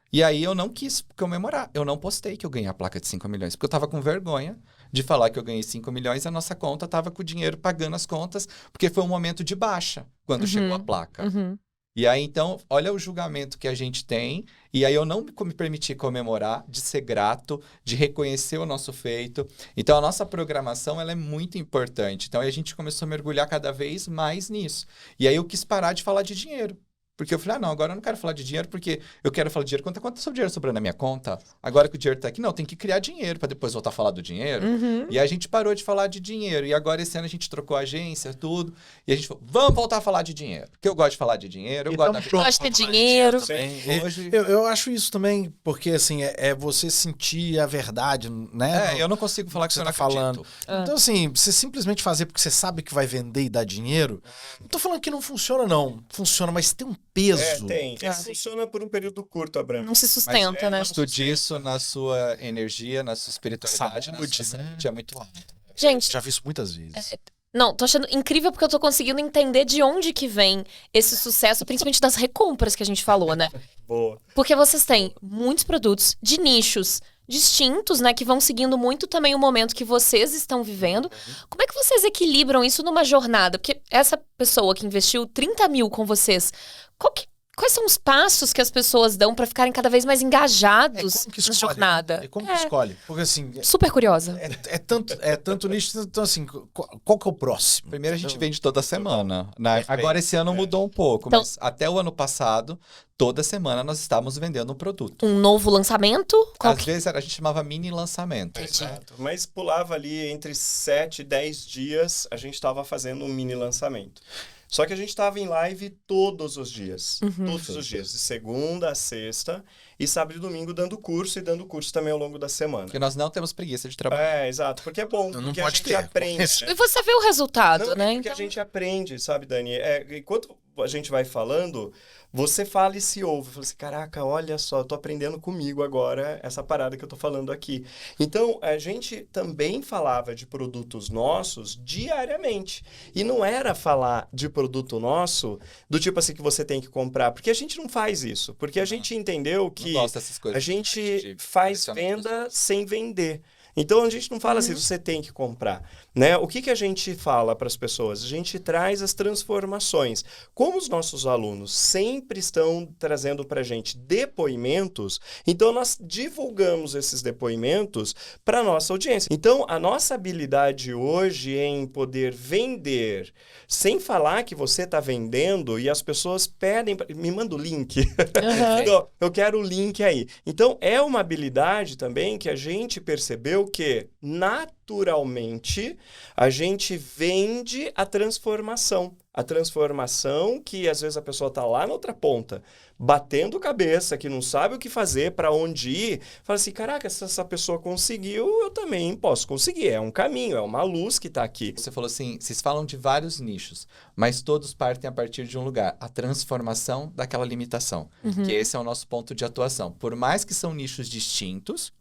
E aí eu não quis comemorar. Eu não postei que eu ganhei a placa de 5 milhões, porque eu estava com vergonha de falar que eu ganhei 5 milhões e a nossa conta estava com o dinheiro pagando as contas, porque foi um momento de baixa, quando chegou a placa. Uhum. E aí, então, olha o julgamento que a gente tem. E aí eu não me permiti comemorar, de ser grato, de reconhecer o nosso feito. Então, a nossa programação, ela é muito importante. Então, aí a gente começou a mergulhar cada vez mais nisso. E aí eu quis parar de falar de dinheiro. Porque eu falei, não, agora eu não quero falar de dinheiro, porque eu quero falar de dinheiro. Quanto é o dinheiro sobrando na minha conta? Agora que o dinheiro tá aqui, não, tem que criar dinheiro para depois voltar a falar do dinheiro. Uhum. E a gente parou de falar de dinheiro. E agora esse ano a gente trocou a agência, tudo. E a gente falou, vamos voltar a falar de dinheiro. Porque eu gosto de falar de dinheiro, eu gosto da vida. Gosto de ter dinheiro. Hoje... Eu acho isso também, porque assim, é você sentir a verdade, né? eu não consigo falar que você você tá não falando. Ah. Então, assim, você simplesmente fazer porque você sabe que vai vender e dar dinheiro, não tô falando que não funciona, não. Funciona, mas tem um peso. Tem. Funciona por um período curto, Abraham. Não se sustenta, né? Custo disso na sua energia, na sua espiritualidade, na Saúde, sua né? saúde é muito alto. Gente, Já vi isso muitas vezes. não, tô achando incrível porque eu tô conseguindo entender de onde que vem esse sucesso, principalmente das recompras que a gente falou, né? Boa. Porque vocês têm muitos produtos de nichos distintos, né? Que vão seguindo muito também o momento que vocês estão vivendo. Como é que vocês equilibram isso numa jornada? Porque essa pessoa que investiu 30 mil com vocês, quais são os passos que as pessoas dão pra ficarem cada vez mais engajados como que na escolhe? jornada? Como que escolhe? Porque assim, Super curiosa. é tanto nicho, então assim, qual que é o próximo? Primeiro a gente vende toda semana, né? Perfeito. Agora esse ano mudou um pouco, Então- mas até o ano passado, toda semana nós estávamos vendendo um produto. Um novo lançamento? Qual Às que... vezes a gente chamava mini lançamento. Exato. Mas pulava ali entre 7 e 10 dias, a gente estava fazendo um mini lançamento. Só que a gente estava em live todos os dias. Todos os dias. De segunda a sexta. E sábado e domingo dando curso. E dando curso também ao longo da semana. Porque nós não temos preguiça de trabalhar. Exato. Porque é bom. Não porque a pode gente ter. aprende. E você vê o resultado, Não, né? porque a gente aprende, sabe, Dani? Enquanto a gente vai falando, você fala e se ouve. Fala assim, caraca, olha só, eu tô aprendendo comigo agora essa parada que eu tô falando aqui. Então, a gente também falava de produtos nossos diariamente. E não era falar de produto nosso do tipo assim que você tem que comprar. Porque a gente não faz isso. Porque a gente entendeu Não que gosto dessas coisas. a gente de faz direcionar venda sem vender. Então a gente não fala assim, você tem que comprar, né? O que a gente fala para as pessoas? A gente traz as transformações. Como os nossos alunos sempre estão trazendo para a gente depoimentos, então nós divulgamos esses depoimentos para a nossa audiência. Então a nossa habilidade hoje em poder vender sem falar que você está vendendo e as pessoas pedem, me manda o link. Uhum. Então, eu quero o link aí. Então, é uma habilidade também que a gente percebeu que, naturalmente, a gente vende a transformação. A transformação que, às vezes, a pessoa está lá na outra ponta, batendo cabeça, que não sabe o que fazer, para onde ir. Fala assim, caraca, se essa pessoa conseguiu, eu também posso conseguir. É um caminho, é uma luz que está aqui. Você falou assim, vocês falam de vários nichos, mas todos partem a partir de um lugar, a transformação daquela limitação, que esse é o nosso ponto de atuação. Por mais que são nichos distintos,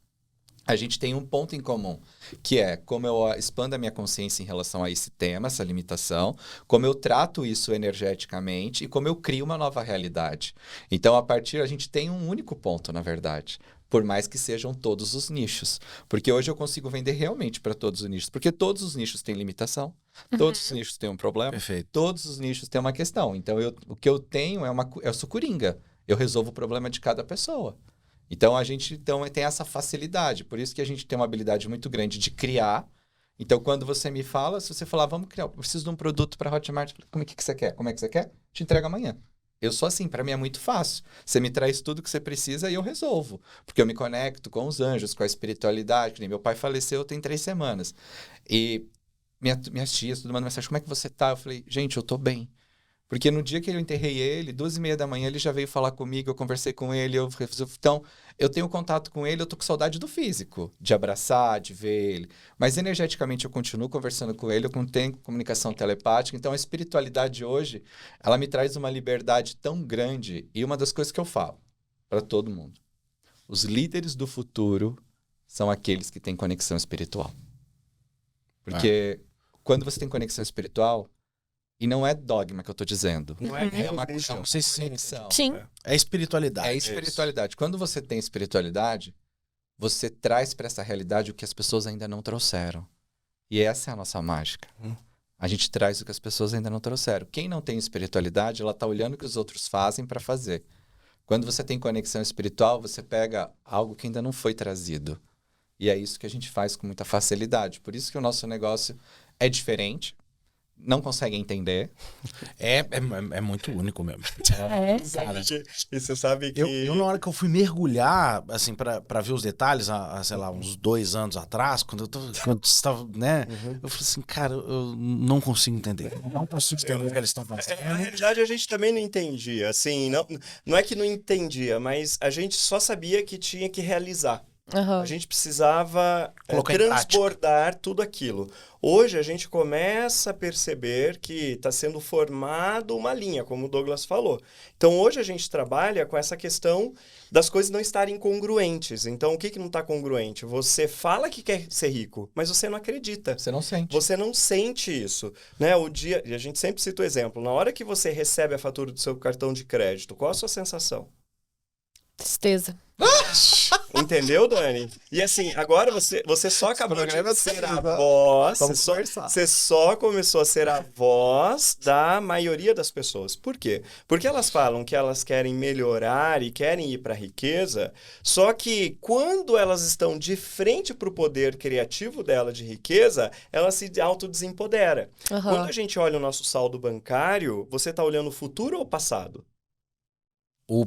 a gente tem um ponto em comum, que é como eu expando a minha consciência em relação a esse tema, essa limitação, como eu trato isso energeticamente e como eu crio uma nova realidade. Então, a gente tem um único ponto, na verdade, por mais que sejam todos os nichos. Porque hoje eu consigo vender realmente para todos os nichos, porque todos os nichos têm limitação, todos os nichos têm um problema, Perfeito. todos os nichos têm uma questão. Então, o que eu tenho eu sou coringa, eu resolvo o problema de cada pessoa. Então, a gente tem essa facilidade. Por isso que a gente tem uma habilidade muito grande de criar. Então, quando você me fala, se você falar, vamos criar, eu preciso de um produto para Hotmart, como é que você quer? Como é que você quer? Te entrego amanhã. Eu sou assim, para mim é muito fácil. Você me traz tudo que você precisa e eu resolvo. Porque eu me conecto com os anjos, com a espiritualidade. Que nem meu pai faleceu tem 3 semanas. E minhas tias, tudo mandando mensagem, como é que você tá? Eu falei, gente, eu tô bem. Porque no dia que eu enterrei ele, 2h30 da manhã, ele já veio falar comigo, eu conversei com ele, então, eu tenho contato com ele, eu tô com saudade do físico, de abraçar, de ver ele. Mas energeticamente eu continuo conversando com ele, eu tenho comunicação telepática, então a espiritualidade hoje, ela me traz uma liberdade tão grande, e uma das coisas que eu falo para todo mundo, os líderes do futuro são aqueles que têm conexão espiritual. Porque quando você tem conexão espiritual, e não é dogma que eu tô dizendo. Não é uma religião. conexão. Sim. É espiritualidade. É espiritualidade. Quando você tem espiritualidade, você traz para essa realidade o que as pessoas ainda não trouxeram. E essa é a nossa mágica. A gente traz o que as pessoas ainda não trouxeram. Quem não tem espiritualidade, ela tá olhando o que os outros fazem para fazer. Quando você tem conexão espiritual, você pega algo que ainda não foi trazido. E é isso que a gente faz com muita facilidade. Por isso que o nosso negócio é diferente. Não consegue entender. É muito único mesmo. Cara, e você sabe que... Eu, na hora que eu fui mergulhar, assim, pra ver os detalhes, sei lá, uns 2 anos atrás, quando você estava, né? Eu falei assim, cara, eu não consigo entender. Não consigo entender o que eles estão fazendo. Na realidade, a gente também não entendia, assim, não é que não entendia, mas a gente só sabia que tinha que realizar. A gente precisava Colocar em transbordar tudo aquilo. Hoje a gente começa a perceber que está sendo formado uma linha, como o Douglas falou. Então hoje a gente trabalha com essa questão das coisas não estarem congruentes. Então o que não está congruente? Você fala que quer ser rico, mas você não acredita. Você não sente. Você não sente isso, né? E a gente sempre cita o exemplo, na hora que você recebe a fatura do seu cartão de crédito, qual a sua sensação? Tristeza. Entendeu, Dani? E assim, agora você só acabou de ser a voz, você só começou a ser a voz da maioria das pessoas. Por quê? Porque elas falam que elas querem melhorar e querem ir para a riqueza, só que quando elas estão de frente para o poder criativo dela de riqueza, ela se autodesempodera. Quando a gente olha o nosso saldo bancário, você está olhando o futuro ou o passado? O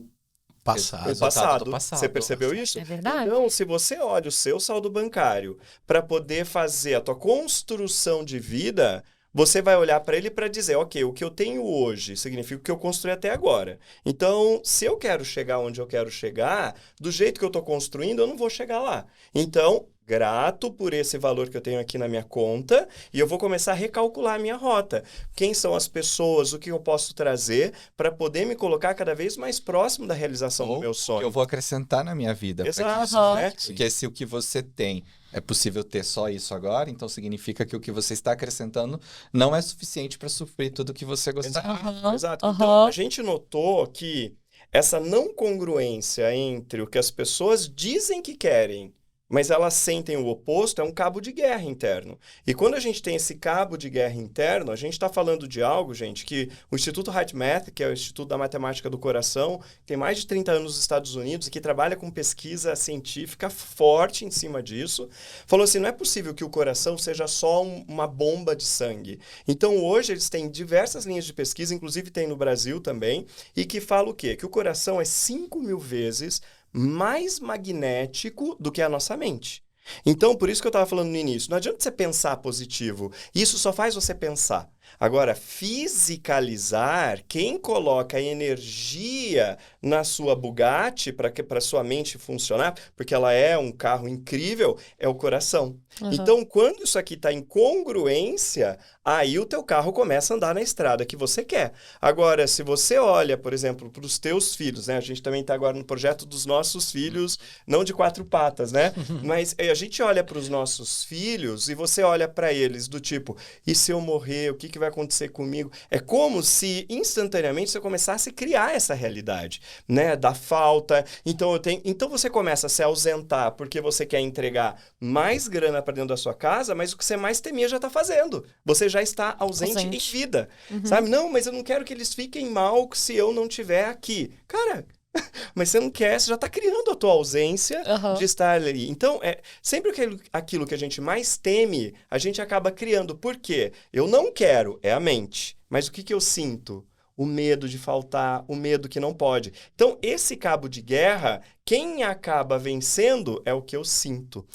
O passado. passado. Você percebeu isso? É verdade. Então, se você olha o seu saldo bancário para poder fazer a tua construção de vida, você vai olhar para ele para dizer, ok, o que eu tenho hoje significa o que eu construí até agora. Então, se eu quero chegar onde eu quero chegar, do jeito que eu estou construindo, eu não vou chegar lá. Então, grato por esse valor que eu tenho aqui na minha conta e eu vou começar a recalcular a minha rota. Quem são as pessoas, o que eu posso trazer para poder me colocar cada vez mais próximo da realização do meu sonho. Que eu vou acrescentar na minha vida. Exato, né? Porque se o que você tem é possível ter só isso agora, então significa que o que você está acrescentando não é suficiente para suprir tudo o que você gostaria. Exato. Então, a gente notou que essa não congruência entre o que as pessoas dizem que querem, mas elas sentem o oposto, é um cabo de guerra interno. E quando a gente tem esse cabo de guerra interno, a gente está falando de algo, gente, que o Instituto HeartMath, que é o Instituto da Matemática do Coração, tem mais de 30 anos nos Estados Unidos e que trabalha com pesquisa científica forte em cima disso, falou assim, não é possível que o coração seja só uma bomba de sangue. Então, hoje, eles têm diversas linhas de pesquisa, inclusive tem no Brasil também, e que fala o quê? Que o coração é 5.000 vezes mais magnético do que a nossa mente. Então, por isso que eu estava falando no início, não adianta você pensar positivo, isso só faz você pensar. Agora, fisicalizar, quem coloca energia na sua Bugatti para sua mente funcionar, porque ela é um carro incrível, é o coração. Então, quando isso aqui está em congruência, aí o teu carro começa a andar na estrada que você quer. Agora, se você olha, por exemplo, para os teus filhos, né? A gente também está agora no projeto dos nossos filhos, não de 4 patas, né? Mas a gente olha para os nossos filhos e você olha para eles do tipo, e se eu morrer, o que vai acontecer comigo? É como se instantaneamente você começasse a criar essa realidade, né? Da falta. Então você começa a se ausentar porque você quer entregar mais grana para dentro da sua casa, mas o que você mais temia já está fazendo. Você já está ausente em vida, sabe? Não, mas eu não quero que eles fiquem mal se eu não estiver aqui. Cara, mas você não quer, você já está criando a tua ausência de estar ali. Então, sempre aquilo que a gente mais teme, a gente acaba criando. Por quê? Eu não quero, é a mente. Mas o que eu sinto? O medo de faltar, o medo que não pode. Então, esse cabo de guerra, quem acaba vencendo é o que eu sinto.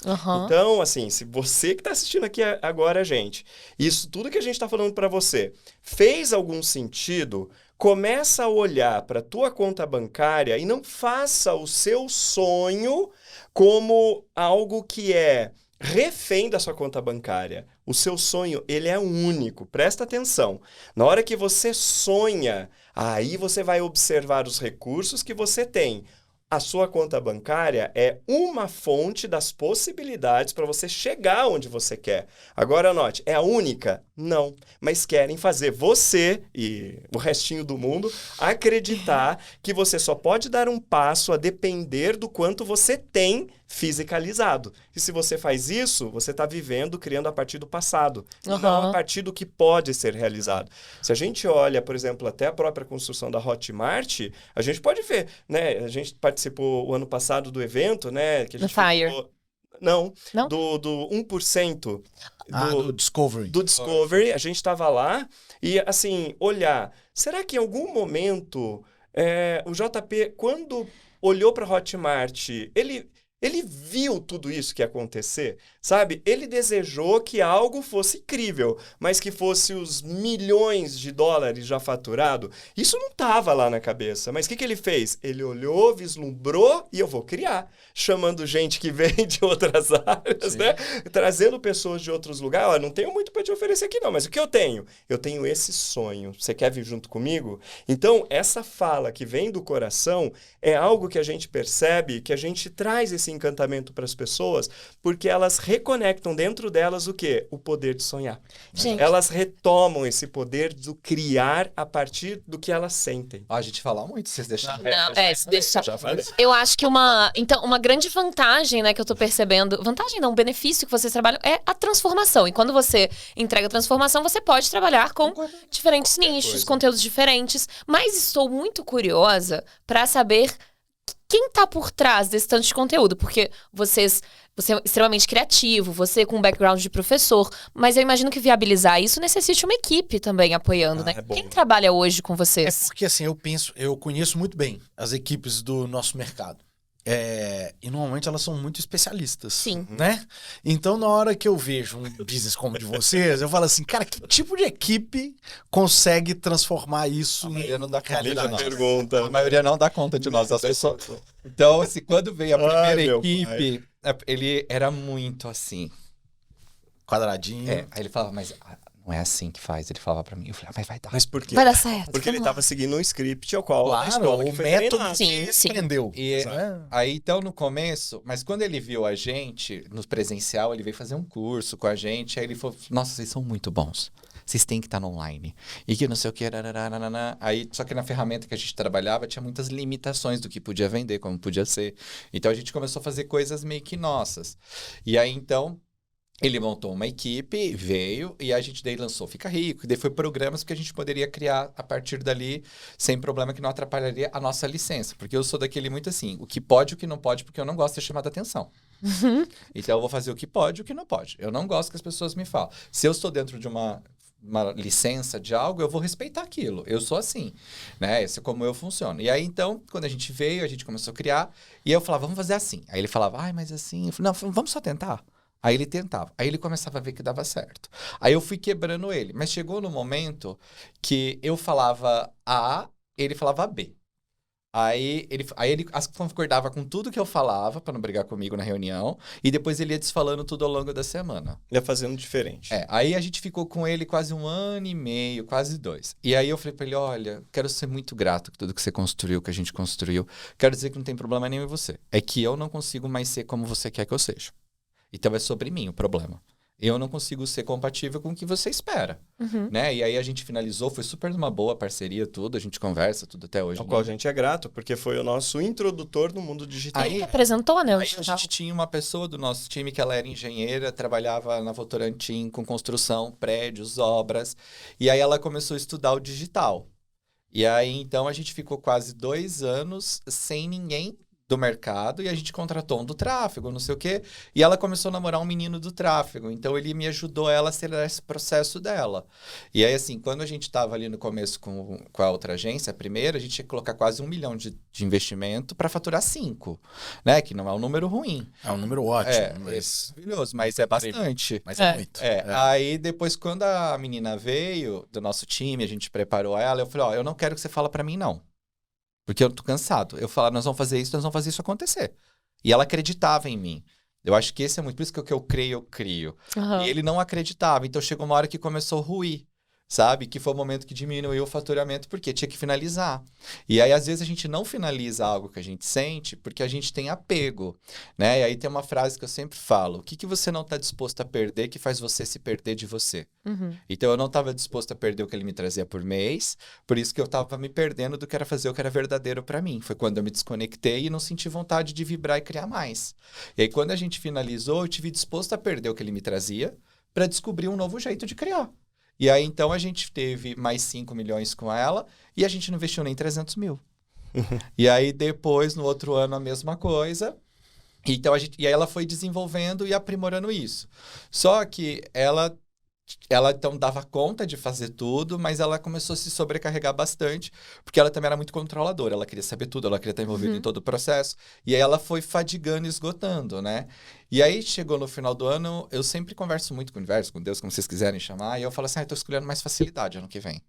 Então, assim, se você que está assistindo aqui agora, gente, isso tudo que a gente está falando para você fez algum sentido, começa a olhar para a tua conta bancária e não faça o seu sonho como algo que é refém da sua conta bancária. O seu sonho, ele é único. Presta atenção. Na hora que você sonha, aí você vai observar os recursos que você tem. A sua conta bancária é uma fonte das possibilidades para você chegar onde você quer. Agora, anote, é a única? Não, mas querem fazer você e o restinho do mundo acreditar que você só pode dar um passo a depender do quanto você tem fisicalizado. E se você faz isso, você está vivendo, criando a partir do passado, e não a partir do que pode ser realizado. Se a gente olha, por exemplo, até a própria construção da Hotmart, a gente pode ver, né? A gente participou o ano passado do evento, né? Que a gente Fire. Não, Não? do 1%. Do Discovery. Do Discovery, a gente estava lá e, assim, olhar. Será que em algum momento o JP, quando olhou para a Hotmart, ele viu tudo isso que ia acontecer, sabe? Ele desejou que algo fosse incrível, mas que fosse os milhões de dólares já faturado. Isso não estava lá na cabeça. Mas o que ele fez? Ele olhou, vislumbrou e eu vou criar. Chamando gente que vem de outras áreas, né? Trazendo pessoas de outros lugares. Ó, não tenho muito para te oferecer aqui não, mas o que eu tenho? Eu tenho esse sonho. Você quer vir junto comigo? Então, essa fala que vem do coração é algo que a gente percebe, que a gente traz esse encantamento para as pessoas, porque elas reconectam dentro delas o quê? O poder de sonhar. Gente. Elas retomam esse poder do criar a partir do que elas sentem. A gente fala muito, vocês deixam. Não, se deixar. Já falei. Eu acho que uma grande vantagem, né, que eu tô percebendo, vantagem não, um benefício que vocês trabalham é a transformação. E quando você entrega a transformação, você pode trabalhar com diferentes nichos, conteúdos diferentes. Mas estou muito curiosa para saber quem tá por trás desse tanto de conteúdo, porque você é extremamente criativo, você com um background de professor, mas eu imagino que viabilizar isso necessite uma equipe também apoiando, né? É bom. Quem trabalha hoje com É vocês? porque assim, eu conheço muito bem as equipes do nosso mercado. E normalmente elas são muito especialistas. Sim. Né? Então, na hora que eu vejo um business como o de vocês, eu falo assim, cara, que tipo de equipe consegue transformar isso A maioria não dá conta de realidade? nós. Pergunta. A maioria não dá conta de nós. As pessoas... Então, assim, quando veio a Ai, primeira meu equipe, ele era muito assim. Quadradinho. Aí ele falava, mas não é assim que faz. Ele falava pra mim. Eu falei, mas vai dar. Mas por quê? Vai dar certo. Porque ele vamos lá. estava seguindo um script ao qual a Claro, escola que o foi método treinada. Sim, que sim. aprendeu. E né? aí, então, no começo, mas quando ele viu a gente, no presencial, ele veio fazer um curso com a gente, aí ele falou, nossa, vocês são muito bons. Vocês têm que estar no online. E que não sei o que, aí, só que na ferramenta que a gente trabalhava, tinha muitas limitações do que podia vender, como podia ser. Então, a gente começou a fazer coisas meio que nossas. E aí, então... Ele montou uma equipe, veio, e a gente daí lançou Fica Rico. E daí foi programas que a gente poderia criar a partir dali, sem problema, que não atrapalharia a nossa licença. Porque eu sou daquele muito assim, o que pode e o que não pode, porque eu não gosto de ser chamado a atenção. Então eu vou fazer o que pode e o que não pode. Eu não gosto que as pessoas me falem. Se eu estou dentro de uma licença de algo, eu vou respeitar aquilo. Eu sou assim, né? Esse é como eu funciono. E aí, então, quando a gente veio, a gente começou a criar, e eu falava, vamos fazer assim. Aí ele falava, ai, mas assim... Eu falei, não, vamos só tentar. Aí ele tentava. Aí ele começava a ver que dava certo. Aí eu fui quebrando ele. Mas chegou no momento que eu falava A, ele falava B. Aí ele concordava com tudo que eu falava, para não brigar comigo na reunião. E depois ele ia desfalando tudo ao longo da semana. Ia fazendo diferente. Aí a gente ficou com ele quase 1 ano e meio, quase 2. E aí eu falei pra ele, olha, quero ser muito grato por tudo que você construiu, que a gente construiu. Quero dizer que não tem problema nenhum em você. É que eu não consigo mais ser como você quer que eu seja. Então é sobre mim o problema. Eu não consigo ser compatível com o que você espera, né? E aí a gente finalizou, foi super uma boa parceria, tudo, a gente conversa tudo até hoje. Ao qual a gente é grato, porque foi o nosso introdutor no mundo digital. Ele que apresentou, né? O Aí a digital. gente tinha uma pessoa do nosso time que ela era engenheira, trabalhava na Votorantim com construção, prédios, obras, e aí ela começou a estudar o digital. E aí então a gente ficou quase 2 anos sem ninguém do mercado, e a gente contratou um do tráfego, não sei o quê, e ela começou a namorar um menino do tráfego, então ele me ajudou ela a acelerar esse processo dela. E aí, assim, quando a gente estava ali no começo com a outra agência, a primeira, a gente tinha que colocar quase 1 milhão de investimento para faturar 5, né, que não é um número ruim. É um número ótimo. É mas maravilhoso, mas é bastante. mas é muito. Aí depois, quando a menina veio do nosso time, a gente preparou ela, eu falei, ó, eu não quero que você fale para mim, não. Porque eu tô cansado. Eu falava, nós vamos fazer isso acontecer. E ela acreditava em mim. Eu acho que esse é muito... Por isso que o que eu creio, eu crio. Aham. E ele não acreditava. Então chegou uma hora que começou a ruir. sabe? Que foi o momento que diminuiu o faturamento, porque tinha que finalizar. E aí, às vezes, a gente não finaliza algo que a gente sente porque a gente tem apego, né? E aí tem uma frase que eu sempre falo: o que que você não está disposto a perder que faz você se perder de você? Uhum. Então, eu não estava disposto a perder o que ele me trazia por mês, por isso que eu estava me perdendo do que era fazer o que era verdadeiro para mim. Foi quando eu me desconectei e não senti vontade de vibrar e criar mais. E aí, quando a gente finalizou, eu tive disposto a perder o que ele me trazia para descobrir um novo jeito de criar. E aí, então, a gente teve mais 5 milhões com ela e a gente não investiu nem 300 mil. E aí, depois, no outro ano, a mesma coisa. Então, e aí ela foi desenvolvendo e aprimorando isso. Só que ela então dava conta de fazer tudo, mas ela começou a se sobrecarregar bastante, porque ela também era muito controladora, ela queria saber tudo, ela queria estar envolvida em todo o processo, e aí ela foi fadigando e esgotando, né? E aí chegou no final do ano, eu sempre converso muito com o universo, com Deus, como vocês quiserem chamar, e eu falo assim, eu tô escolhendo mais facilidade ano que vem.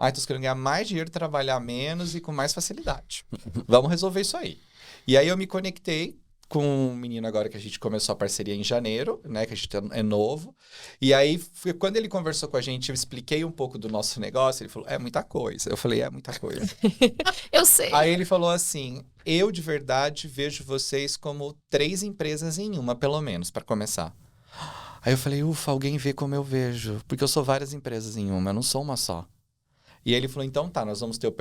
Eu tô escolhendo ganhar mais dinheiro, trabalhar menos e com mais facilidade. Vamos resolver isso aí. E aí eu me conectei com um menino agora que a gente começou a parceria em janeiro, né? Que a gente é novo. E aí, quando ele conversou com a gente, eu expliquei um pouco do nosso negócio. Ele falou, é muita coisa. Eu falei, é muita coisa. Eu sei. Aí ele falou assim, eu de verdade vejo vocês como 3 empresas em uma, pelo menos, para começar. Aí eu falei, ufa, alguém vê como eu vejo. Porque eu sou várias empresas em uma, eu não sou uma só. E ele falou, então tá, nós vamos ter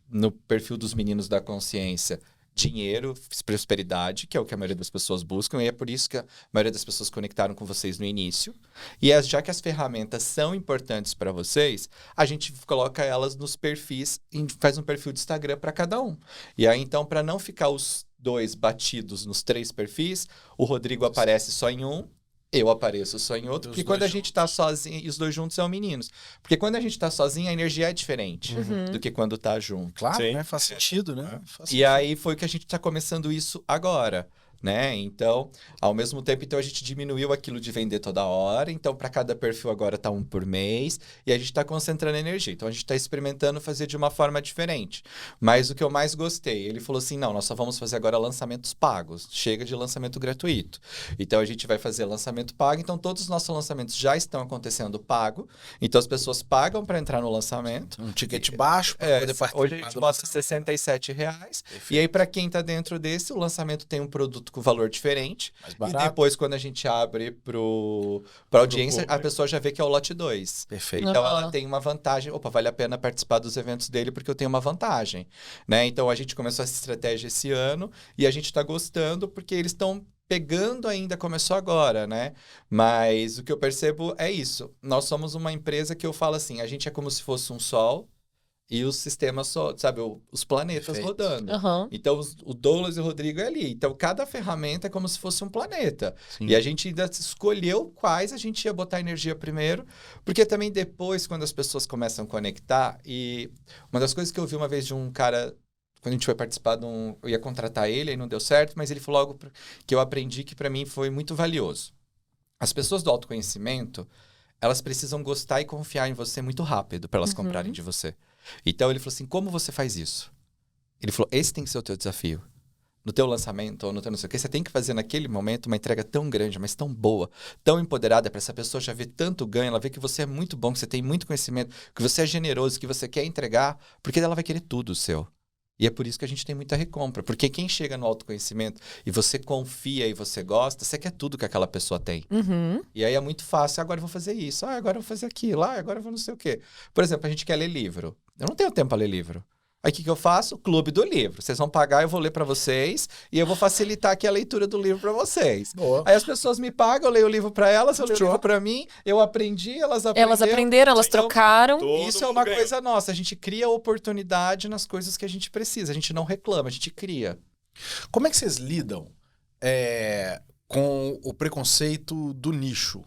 no perfil dos meninos da consciência dinheiro, prosperidade, que é o que a maioria das pessoas buscam, e é por isso que a maioria das pessoas conectaram com vocês no início. E já que as ferramentas são importantes para vocês, a gente coloca elas nos perfis, faz um perfil de Instagram para cada um. E aí, então, para não ficar os 2 batidos nos 3 perfis, o Rodrigo aparece só em um, eu apareço só em outro, porque quando a gente tá sozinho, e os 2 juntos são meninos. Porque quando a gente tá sozinho, a energia é diferente do que quando tá junto. Claro, Sim. né? Faz sentido, né? E aí foi que a gente tá começando isso agora, né? Então, ao mesmo tempo, então a gente diminuiu aquilo de vender toda hora. Então, para cada perfil agora tá 1 por mês. E a gente tá concentrando energia. Então, a gente tá experimentando fazer de uma forma diferente. Mas o que eu mais gostei, ele falou assim, não, nós só vamos fazer agora lançamentos pagos. Chega de lançamento gratuito. Então, a gente vai fazer lançamento pago. Então, todos os nossos lançamentos já estão acontecendo pago. Então, as pessoas pagam para entrar no lançamento. Um ticket baixo para poder participar. Hoje a gente bota R$67. E aí, para quem tá dentro desse, o lançamento tem um produto com valor diferente. Mais E barato. depois, quando a gente abre pra audiência, público. a pessoa já vê que é o lote 2. Perfeito. Então, Aham. ela tem uma vantagem. Opa, vale a pena participar dos eventos dele porque eu tenho uma vantagem, né? Então, a gente começou essa estratégia esse ano e a gente está gostando porque eles estão pegando ainda, começou agora, né? Mas o que eu percebo é isso. Nós somos uma empresa que eu falo assim, a gente é como se fosse um sol e os sistemas, sabe, os planetas Perfeito. rodando. Aham. Então, o Douglas e o Rodrigo é ali. Então, cada ferramenta é como se fosse um planeta. Sim. E a gente ainda escolheu quais a gente ia botar energia primeiro, porque também depois, quando as pessoas começam a conectar, e uma das coisas que eu vi uma vez de um cara, quando a gente foi participar eu ia contratar ele, aí não deu certo, mas ele falou algo que eu aprendi que para mim foi muito valioso. As pessoas do autoconhecimento, elas precisam gostar e confiar em você muito rápido para elas comprarem de você. Então, ele falou assim, como você faz isso? Ele falou, esse tem que ser o teu desafio. No teu lançamento ou no teu não sei o que, você tem que fazer naquele momento uma entrega tão grande, mas tão boa, tão empoderada, para essa pessoa já ver tanto ganho, ela vê que você é muito bom, que você tem muito conhecimento, que você é generoso, que você quer entregar, porque ela vai querer tudo seu. E é por isso que a gente tem muita recompra. Porque quem chega no autoconhecimento e você confia e você gosta, você quer tudo que aquela pessoa tem. Uhum. E aí é muito fácil. Agora eu vou fazer isso. Agora eu vou fazer aquilo. Agora eu vou não sei o quê. Por exemplo, a gente quer ler livro. Eu não tenho tempo para ler livro. Aí o que eu faço? Clube do livro. Vocês vão pagar, eu vou ler para vocês e eu vou facilitar aqui a leitura do livro para vocês. Boa. Aí as pessoas me pagam, eu leio o livro para elas, eu leio o Show. livro para mim, eu aprendi, elas aprenderam. Elas aprenderam, elas Então, trocaram. Todo Isso é mundo uma ganha. coisa nossa. A gente cria oportunidade nas coisas que a gente precisa. A gente não reclama, a gente cria. Como é que vocês lidam com o preconceito do nicho?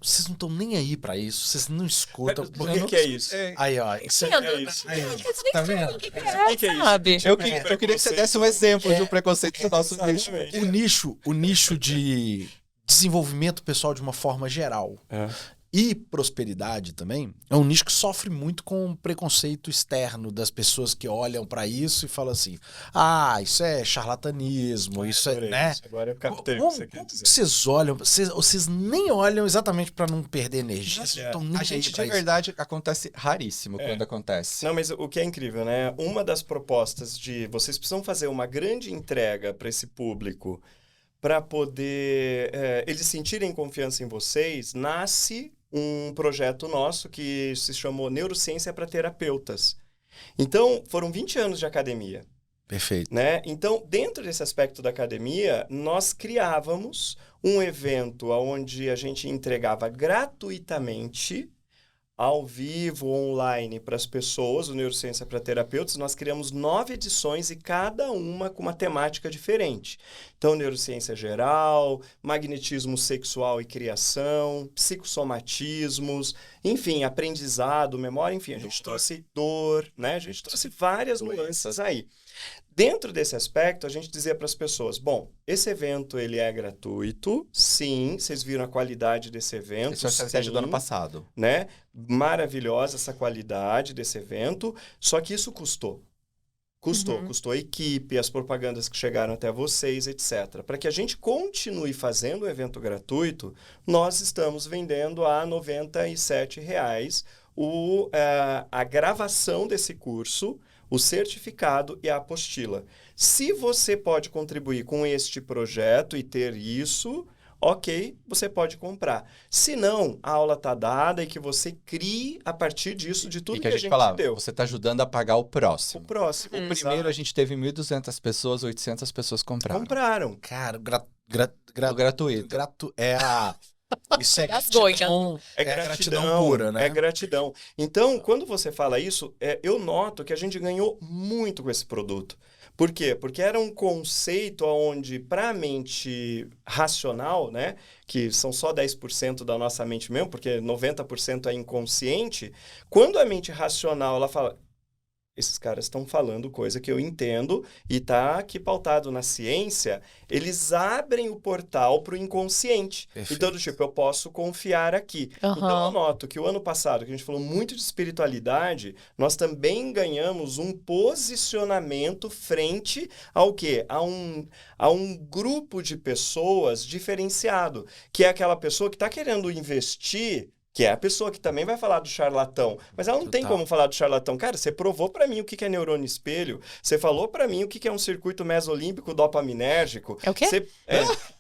Vocês não estão nem aí pra isso, vocês não escutam. Por que é isso? Aí, ó. Isso Entendo. É isso. aí, Vocês nem tá sabem vendo? o que que é isso? sabe? Eu queria que você desse um exemplo de um preconceito do nosso nicho. Exatamente. O nicho de desenvolvimento pessoal de uma forma geral. É. e prosperidade também é um nicho que sofre muito com o preconceito externo das pessoas que olham pra isso e falam assim, isso é charlatanismo, isso é, Adorei né? isso. Agora eu captei o que Como, você quer como que dizer. vocês olham? Vocês nem olham exatamente pra não perder energia. Vocês não estão nem A aí gente, pra de isso. verdade, acontece raríssimo quando acontece. Não, mas o que é incrível, né? Uma das propostas de vocês precisam fazer uma grande entrega para esse público para poder eles sentirem confiança em vocês, nasce um projeto nosso que se chamou Neurociência para Terapeutas. Então, foram 20 anos de academia. Perfeito. Né? Então, dentro desse aspecto da academia, nós criávamos um evento onde a gente entregava gratuitamente, ao vivo, online, para as pessoas, o Neurociência para Terapeutas. Nós criamos 9 edições e cada uma com uma temática diferente. Então, neurociência geral, magnetismo sexual e criação, psicossomatismos, enfim, aprendizado, memória, enfim, a gente trouxe dor, né? A gente trouxe várias nuances aí. Dentro desse aspecto, a gente dizia para as pessoas, bom, esse evento ele é gratuito, sim, vocês viram a qualidade desse evento, Essa é a estratégia do ano passado. né? Maravilhosa essa qualidade desse evento, só que isso custou. Custou a equipe, as propagandas que chegaram até vocês, etc. Para que a gente continue fazendo o evento gratuito, nós estamos vendendo a R$ 97,00 a gravação desse curso, o certificado e a apostila. Se você pode contribuir com este projeto e ter isso, ok, você pode comprar. Se não, a aula está dada e que você crie a partir disso, de tudo E que que a gente falava, deu. você está ajudando a pagar o O próximo. próximo. O primeiro a gente teve 1.200 pessoas, 800 pessoas compraram. Compraram. Cara, O gratuito. Isso é Gasgou, gratidão, É gratidão pura, né? É gratidão. Então, quando você fala isso, eu noto que a gente ganhou muito com esse produto. Por quê? Porque era um conceito onde, para a mente racional, né, que são só 10% da nossa mente mesmo, porque 90% é inconsciente, quando a mente racional ela fala, esses caras estão falando coisa que eu entendo e está aqui pautado na ciência, eles abrem o portal para o inconsciente. Perfeito. Então, do tipo, eu posso confiar aqui. Aham. Então, eu noto que o ano passado, que a gente falou muito de espiritualidade, nós também ganhamos um posicionamento frente ao quê? A um grupo de pessoas diferenciado, que é aquela pessoa que está querendo investir, que é a pessoa que também vai falar do charlatão, mas ela não tem Total. como falar do charlatão. Cara, você provou pra mim o que é neurônio espelho, você falou pra mim o que é um circuito mesolímbico dopaminérgico. É o quê?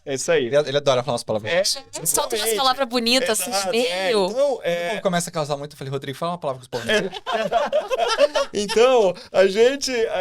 É isso aí. Ele adora falar umas palavras. Solta umas exatamente. palavras bonitas assim, Exato, meio. Então, Quando começa a causar muito, eu falei, Rodrigo, fala uma palavra com os povos. Então, a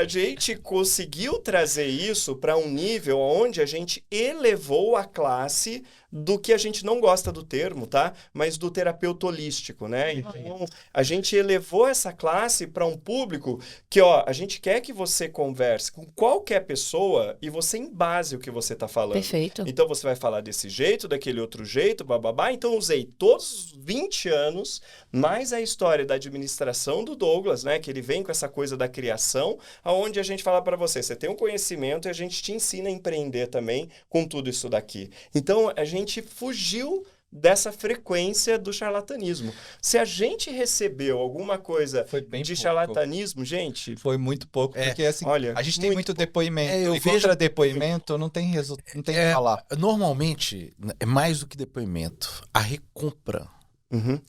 gente conseguiu trazer isso para um nível onde a gente elevou a classe do que a gente não gosta do termo, tá? Mas do terapeuta holístico, né? Então, a gente elevou essa classe para um público que, ó, a gente quer que você converse com qualquer pessoa e você embase o que você tá falando. Perfeito. Então você vai falar desse jeito, daquele outro jeito, bababá. Então usei todos os 20 anos, mais a história da administração do Douglas, né? Que ele vem com essa coisa da criação, aonde a gente fala para você tem um conhecimento e a gente te ensina a empreender também com tudo isso daqui. Então a gente fugiu dessa frequência do charlatanismo. Se a gente recebeu alguma coisa Foi bem de pouco. charlatanismo, gente... Foi muito pouco, porque assim, olha, a gente tem muito depoimento. eu e vejo- contra depoimento não tem não tem o que falar. Normalmente, é mais do que depoimento. A recompra, Uhum.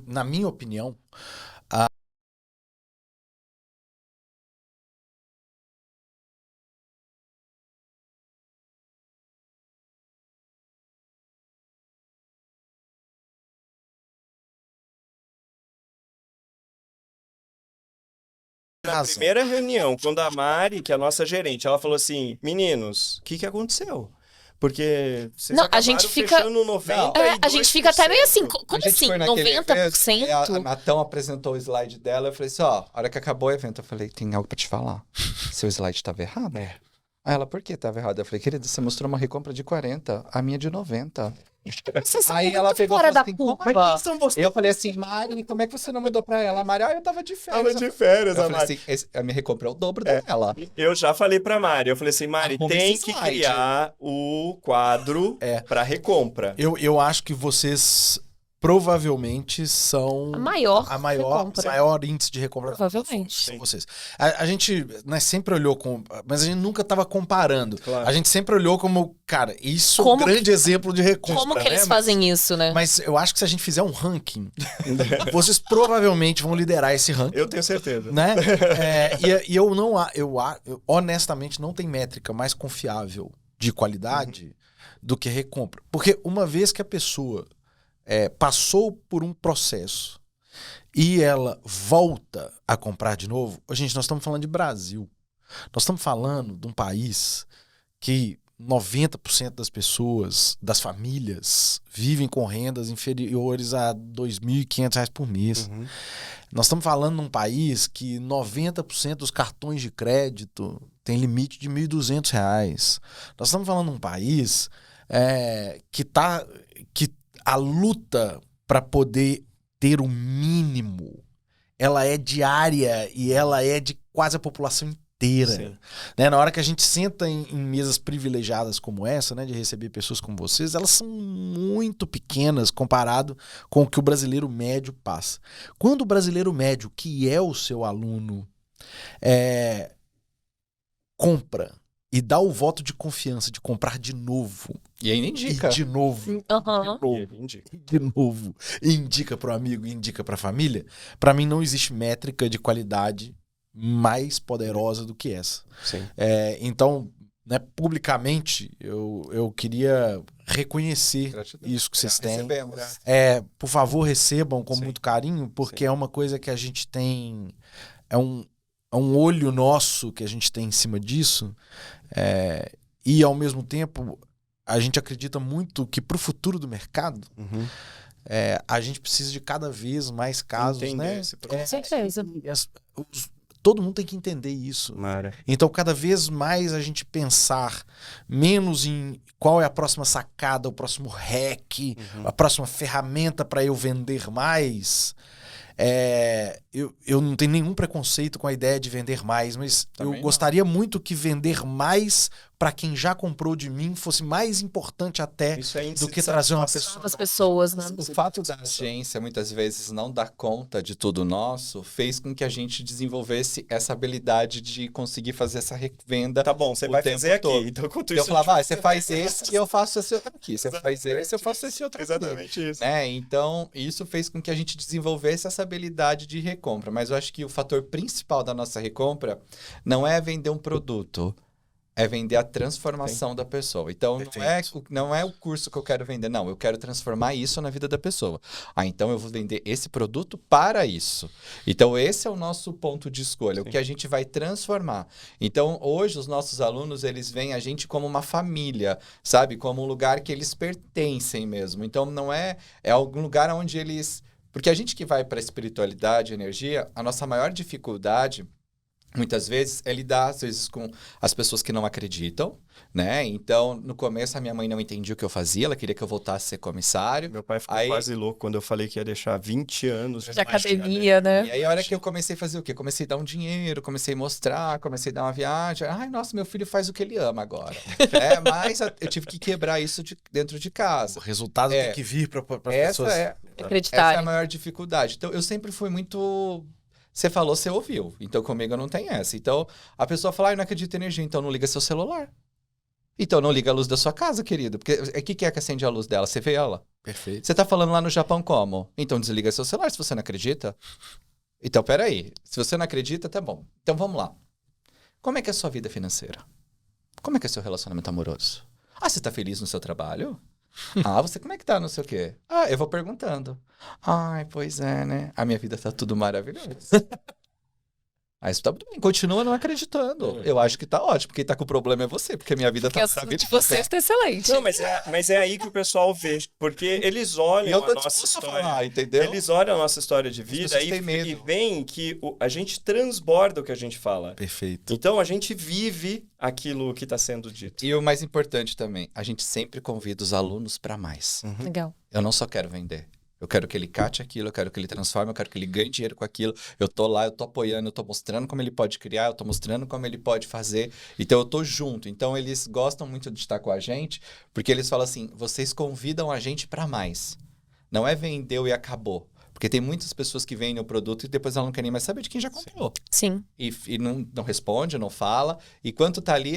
na minha opinião, Na razão. primeira reunião, quando a Mari, que é a nossa gerente, ela falou assim, meninos, o que aconteceu? Porque vocês Não, a acabaram gente fica- fechando 92%. A gente fica até meio assim, A como gente assim? foi naquele 90%? evento, a Natão apresentou o slide dela, eu falei assim, ó, a hora que acabou o evento, eu falei, tem algo pra te falar. Seu slide estava errado. Aí ela, por que estava errado? Eu falei, querida, você mostrou uma recompra de 40, a minha de 90. Vocês são Aí muito ela pegou e fora falou da assim, curva. São vocês Eu falei assim, Mari, como é que você não mandou pra ela? A Mari, eu tava de férias. estavam de férias, Eu a falei Mari. assim, a minha recompra é o dobro dela. Eu já falei pra Mari, eu falei assim, Mari, Arruma tem esse que slide. criar o quadro pra recompra. Eu acho que vocês provavelmente são A maior recompra. maior índice de recompra. Provavelmente. São vocês. A gente, né, sempre olhou mas a gente nunca estava comparando. Claro. A gente sempre olhou como, cara, isso é um Como grande exemplo de recompra. Como que eles né? fazem isso, né? Mas eu acho que se a gente fizer um ranking, vocês provavelmente vão liderar esse ranking. Eu tenho certeza. Né? E eu não eu honestamente não tem métrica mais confiável de qualidade do que recompra. Porque uma vez que a pessoa passou por um processo e ela volta a comprar de novo, gente, nós estamos falando de Brasil. Nós estamos falando de um país que 90% das pessoas, das famílias, vivem com rendas inferiores a R$ 2.500 por mês. Nós estamos falando num país que 90% dos cartões de crédito tem limite de R$ 1.200. Nós estamos falando num país que a luta para poder ter o mínimo, ela é diária e ela é de quase a população inteira. Né? Na hora que a gente senta em mesas privilegiadas como essa, né, de receber pessoas como vocês, elas são muito pequenas comparado com o que o brasileiro médio passa. Quando o brasileiro médio, que é o seu aluno, compra e dá o voto de confiança de comprar de novo. E ainda indica. E de novo. De novo. E indica pro amigo, e indica pra família. Pra mim não existe métrica de qualidade mais poderosa do que essa. Sim. Então, né, publicamente, eu queria reconhecer isso que vocês têm. Recebemos. Por favor, recebam com Sim. muito carinho, porque é uma coisa que a gente tem... É um olho nosso que a gente tem em cima disso. E, ao mesmo tempo, a gente acredita muito que para o futuro do mercado, a gente precisa de cada vez mais casos, Entender né? esse processo. Com certeza. Todo mundo tem que entender isso. Mara. Então, cada vez mais a gente pensar menos em qual é a próxima sacada, o próximo hack, a próxima ferramenta para eu vender mais. Eu não tenho nenhum preconceito com a ideia de vender mais, mas Também eu gostaria muito que vender mais para quem já comprou de mim fosse mais importante até Isso é índice do que de trazer uma satisfação. pessoa. As pessoas, né? O fato da agência muitas vezes não dar conta de tudo nosso fez com que a gente desenvolvesse essa habilidade de conseguir fazer essa revenda. Tá bom, você o vai tempo fazer aqui. todo. Então, enquanto Eu isso, falava, você faz esse e eu faço esse outro aqui. Você faz esse e eu faço esse outro aqui. Exatamente isso. Né? Então, isso fez com que a gente desenvolvesse essa habilidade de recompra. Mas eu acho que o fator principal da nossa recompra não é vender um produto, é vender a transformação da pessoa. Então, não é o curso que eu quero vender, não. Eu quero transformar isso na vida da pessoa. Então, eu vou vender esse produto para isso. Então, esse é o nosso ponto de escolha, o que a gente vai transformar. Então, hoje, os nossos alunos, eles veem a gente como uma família, sabe? Como um lugar que eles pertencem mesmo. Então, não é algum lugar onde eles... Porque a gente que vai para a espiritualidade, energia, a nossa maior dificuldade... Muitas vezes é lidar, às vezes, com as pessoas que não acreditam, né? Então, no começo, a minha mãe não entendia o que eu fazia, ela queria que eu voltasse a ser comissário. Meu pai ficou quase louco quando eu falei que ia deixar 20 anos De academia, né? E aí, a hora que eu comecei a fazer o quê? Comecei a dar um dinheiro, comecei a mostrar, comecei a dar uma viagem. Ai, nossa, meu filho faz o que ele ama agora. Mas eu tive que quebrar isso dentro de casa. O resultado tem que vir para as pessoas. Essa Acreditar. é a maior dificuldade. Então, eu sempre fui muito... Você falou, você ouviu. Então, comigo não tem essa. Então, a pessoa fala, eu não acredito em energia, então não liga seu celular. Então, não liga a luz da sua casa, querido. Porque o que é que acende a luz dela? Você vê ela. Perfeito. Você tá falando lá no Japão como? Então, desliga seu celular se você não acredita. Então, peraí. Se você não acredita, tá bom. Então, vamos lá. Como é que é a sua vida financeira? Como é que é o seu relacionamento amoroso? Ah, você tá feliz no seu trabalho? Você como é que tá, não sei o quê? Eu vou perguntando. Ai, pois é, né? A minha vida tá tudo maravilhoso. Aí isso tá tudo bem, continua não acreditando. Eu acho que tá ótimo, quem tá com o problema é você, porque a minha vida Porque tá a de vocês tá excelente. Não, mas é aí que o pessoal vê, porque eles E olham eu tô a nossa disposto a história. falar, entendeu? Eles olham a nossa história de vida pessoas têm medo. e veem que a gente transborda o que a gente fala. Perfeito. Então a gente vive aquilo que está sendo dito. E o mais importante também, a gente sempre convida os alunos para mais. Legal. Eu não só quero vender. Eu quero que ele cate aquilo, eu quero que ele transforme, eu quero que ele ganhe dinheiro com aquilo. Eu tô lá, eu tô apoiando, eu tô mostrando como ele pode criar, eu tô mostrando como ele pode fazer. Então eu tô junto. Então eles gostam muito de estar com a gente, porque eles falam assim, vocês convidam a gente para mais. Não é vendeu e acabou. Porque tem muitas pessoas que vendem o produto e depois ela não quer nem mais saber de quem já comprou. Sim. E não responde, não fala. E quanto tá ali,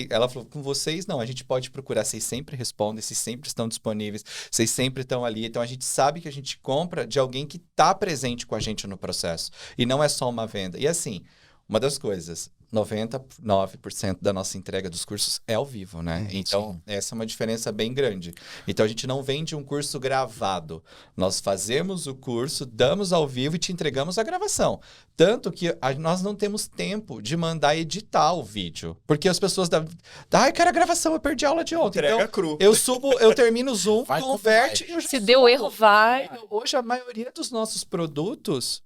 ela falou, com vocês, não, a gente pode procurar. Vocês sempre respondem, vocês sempre estão disponíveis, vocês sempre estão ali. Então, a gente sabe que a gente compra de alguém que tá presente com a gente no processo. E não é só uma venda. E assim, uma das coisas, 99% da nossa entrega dos cursos é ao vivo, né? Então, essa é uma diferença bem grande. Então, a gente não vende um curso gravado. Nós fazemos o curso, damos ao vivo e te entregamos a gravação. Tanto que nós não temos tempo de mandar editar o vídeo. Porque as pessoas ai, quero a gravação, eu perdi a aula de ontem. Entrega Então, cru. eu subo, eu termino o Zoom, Vai, converte e eu já Se deu erro, vai. Hoje, a maioria dos nossos produtos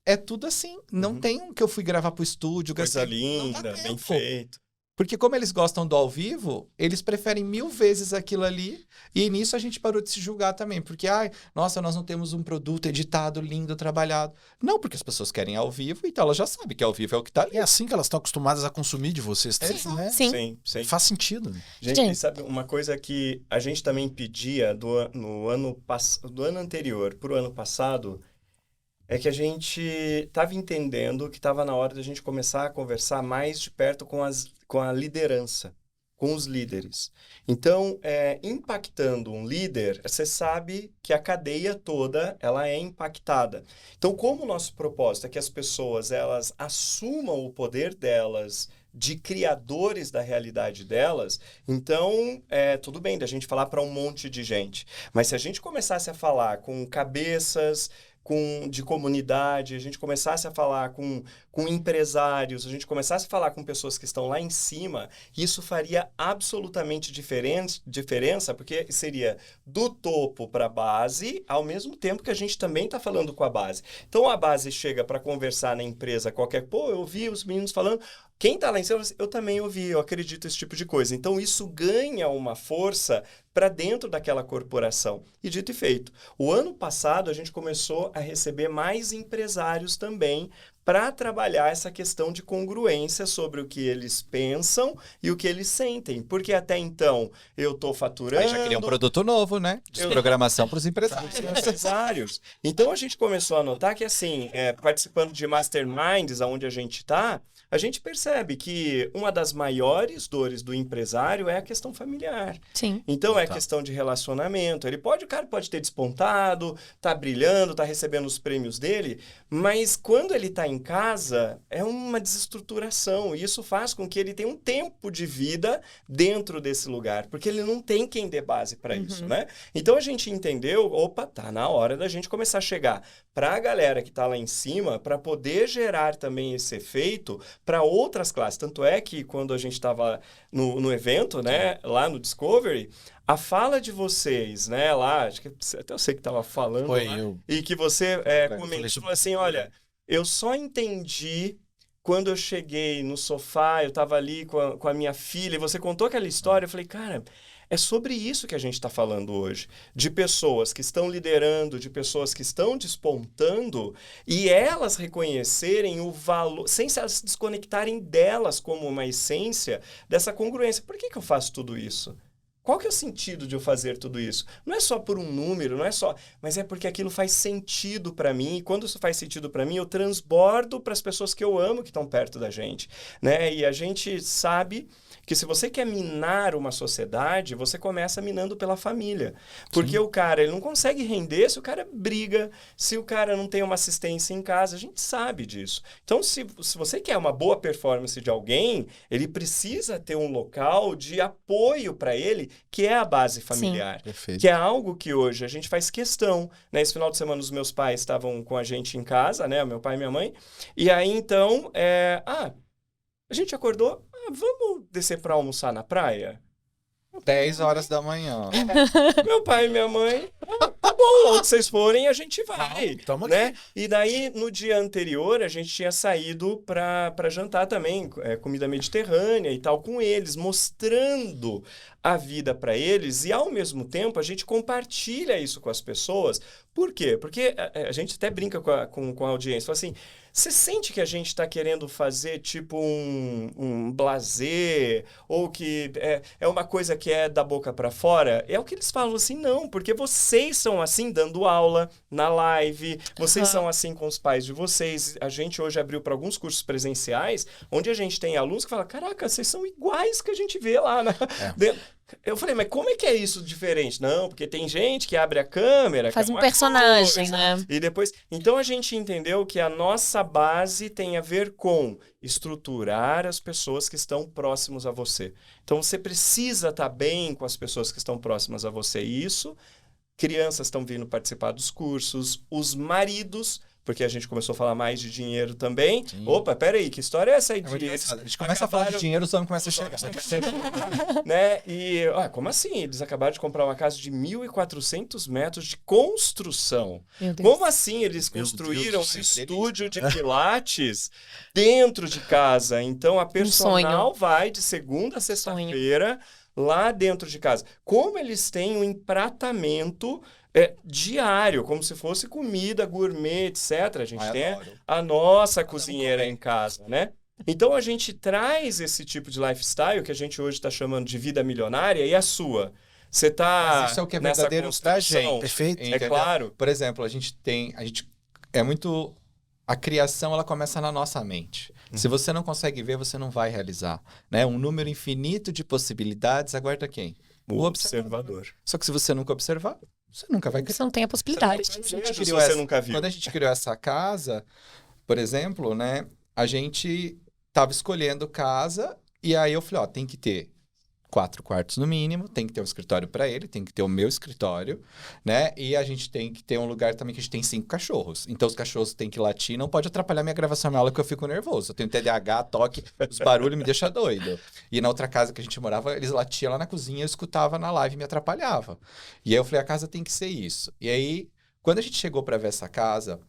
é tudo assim. Não tem um que eu fui gravar pro estúdio. Coisa gastei- não dá linda, bem tempo. feito. Porque como eles gostam do ao vivo, eles preferem 1000 vezes aquilo ali. E nisso a gente parou de se julgar também. Porque, nossa, nós não temos um produto editado, lindo, trabalhado. Não, porque as pessoas querem ao vivo, então elas já sabem que ao vivo é o que tá ali. É assim que elas estão acostumadas a consumir de vocês também, né? Sim. Sim, sim. Faz sentido. Gente, Gente. e sabe uma coisa que a gente também pedia do ano anterior para o ano passado, é que a gente estava entendendo que estava na hora da gente começar a conversar mais de perto com a liderança, com os líderes. Então, impactando um líder, você sabe que a cadeia toda ela é impactada. Então, como o nosso propósito é que as pessoas elas assumam o poder delas de criadores da realidade delas, então, tudo bem da gente falar para um monte de gente. Mas se a gente começasse a falar com cabeças de comunidade, a gente começasse a falar com empresários, a gente começasse a falar com pessoas que estão lá em cima, isso faria absolutamente diferença, porque seria do topo para a base, ao mesmo tempo que a gente também está falando com a base. Então, a base chega para conversar na empresa eu ouvi os meninos falando, quem está lá em cima, eu também ouvi, eu acredito nesse tipo de coisa. Então, isso ganha uma força para dentro daquela corporação. E dito e feito, o ano passado a gente começou a receber mais empresários também para trabalhar essa questão de congruência sobre o que eles pensam e o que eles sentem. Porque até então eu estou faturando... Aí já queria um produto novo, né? De programação para os empresários. Então a gente começou a notar que, assim, participando de masterminds, onde a gente está, a gente percebe que uma das maiores dores do empresário é a questão familiar. Sim. Então, é a questão de relacionamento. O cara pode ter despontado, tá brilhando, tá recebendo os prêmios dele, mas quando ele tá em casa, é uma desestruturação. E isso faz com que ele tenha um tempo de vida dentro desse lugar, porque ele não tem quem dê base para isso, né? Então, a gente entendeu, tá na hora da gente começar a chegar para a galera que tá lá em cima, para poder gerar também esse efeito para outras classes. Tanto é que quando a gente estava no evento, né, lá no Discovery, a fala de vocês, né, lá, acho que até eu sei que estava falando Foi lá, eu. e que você comentou assim, olha, eu só entendi quando eu cheguei no sofá, eu estava ali com a minha filha, e você contou aquela história, eu falei, cara, é sobre isso que a gente está falando hoje, de pessoas que estão liderando, de pessoas que estão despontando e elas reconhecerem o valor, sem elas se desconectarem delas como uma essência dessa congruência. Por que eu faço tudo isso? Qual que é o sentido de eu fazer tudo isso? Não é só por um número, não é só... Mas é porque aquilo faz sentido para mim. E quando isso faz sentido para mim, eu transbordo para as pessoas que eu amo que estão perto da gente, né? E a gente sabe que se você quer minar uma sociedade, você começa minando pela família. Porque o cara, ele não consegue render se o cara briga, se o cara não tem uma assistência em casa. A gente sabe disso. Então, se você quer uma boa performance de alguém, ele precisa ter um local de apoio para ele, que é a base familiar. Perfeito. Que é algo que hoje a gente faz questão. Né? Esse final de semana os meus pais estavam com a gente em casa, né? Meu pai e minha mãe. E aí, então, a gente acordou, vamos descer para almoçar na praia? 10 horas da manhã. Meu pai e minha mãe, tá bom, onde vocês forem a gente vai, Tamo né? E daí, no dia anterior, a gente tinha saído para jantar também, comida mediterrânea e tal, com eles, mostrando a vida para eles e, ao mesmo tempo, a gente compartilha isso com as pessoas. Por quê? Porque a gente até brinca com a audiência, fala assim, você sente que a gente está querendo fazer tipo um blasé ou que é uma coisa que é da boca para fora? É o que eles falam assim, não, porque vocês são são assim dando aula na live, vocês são assim com os pais de vocês. A gente hoje abriu para alguns cursos presenciais, onde a gente tem alunos que falam, caraca, vocês são iguais que a gente vê lá, né? Eu falei, mas como é que é isso diferente? Não, porque tem gente que abre a câmera... Faz que é um uma personagem, coisa, né? E depois... Então, a gente entendeu que a nossa base tem a ver com estruturar as pessoas que estão próximos a você. Então, você precisa estar bem com as pessoas que estão próximas a você. E isso, crianças estão vindo participar dos cursos, os maridos... Porque a gente começou a falar mais de dinheiro também. Sim. Opa, peraí, que história é essa aí? É muito engraçado. A gente começa a falar de dinheiro, os homens começam a chegar. Né? E, como assim? Eles acabaram de comprar uma casa de 1.400 metros de construção. Meu Deus. Como assim eles construíram um estúdio de pilates dentro de casa? Então, a personal vai de segunda a sexta-feira lá dentro de casa. Como eles têm um empratamento... diário, como se fosse comida gourmet, etc. A gente tem a nossa cozinheira em casa, né? Então, a gente traz esse tipo de lifestyle que a gente hoje está chamando de vida milionária e a sua. Você está isso é o que é nessa verdadeiro pra construção. gente. Perfeito. É claro. Por exemplo, é muito... A criação, ela começa na nossa mente. Se você não consegue ver, você não vai realizar. Né? Um número infinito de possibilidades, aguarda quem? O observador. Só que se você nunca observar, você nunca vai criar. Você não tem a possibilidade. Você nunca viu. Quando a gente criou essa casa, por exemplo, né? A gente tava escolhendo casa e aí eu falei, tem que ter 4 quartos no mínimo, tem que ter um escritório para ele, tem que ter o meu escritório, né? E a gente tem que ter um lugar também que a gente tem 5 cachorros. Então, os cachorros têm que latir, não pode atrapalhar minha gravação na aula que eu fico nervoso. Eu tenho TDAH, toque, os barulhos me deixam doido. E na outra casa que a gente morava, eles latiam lá na cozinha, eu escutava na live e me atrapalhava. E aí eu falei, a casa tem que ser isso. E aí, quando a gente chegou para ver essa casa...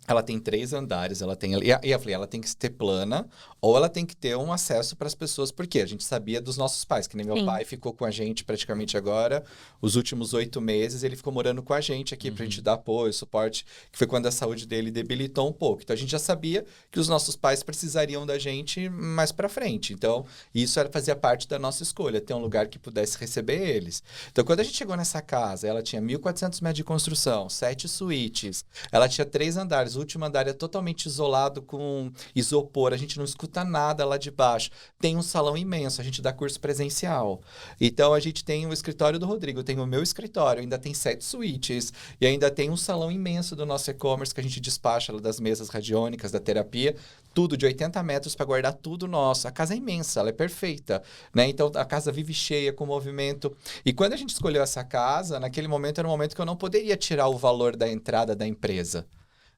Ela tem 3 andares, ela tem... E eu falei, ela tem que ser plana ou ela tem que ter um acesso para as pessoas. Porque a gente sabia dos nossos pais, que nem meu pai ficou com a gente praticamente agora, os últimos 8 meses, ele ficou morando com a gente aqui pra gente dar apoio, suporte, que foi quando a saúde dele debilitou um pouco. Então, a gente já sabia que os nossos pais precisariam da gente mais pra frente. Então, isso fazia parte da nossa escolha, ter um lugar que pudesse receber eles. Então, quando a gente chegou nessa casa, ela tinha 1.400 metros de construção, 7 suítes, ela tinha 3 andares, o último andar é totalmente isolado com isopor, a gente não escuta nada lá de baixo. Tem um salão imenso, a gente dá curso presencial. Então, a gente tem o escritório do Rodrigo, tem o meu escritório, ainda tem 7 suítes, e ainda tem um salão imenso do nosso e-commerce que a gente despacha das mesas radiônicas, da terapia, tudo de 80 metros para guardar tudo nosso. A casa é imensa, ela é perfeita, né? Então, a casa vive cheia, com movimento. E quando a gente escolheu essa casa, naquele momento era um momento que eu não poderia tirar o valor da entrada da empresa.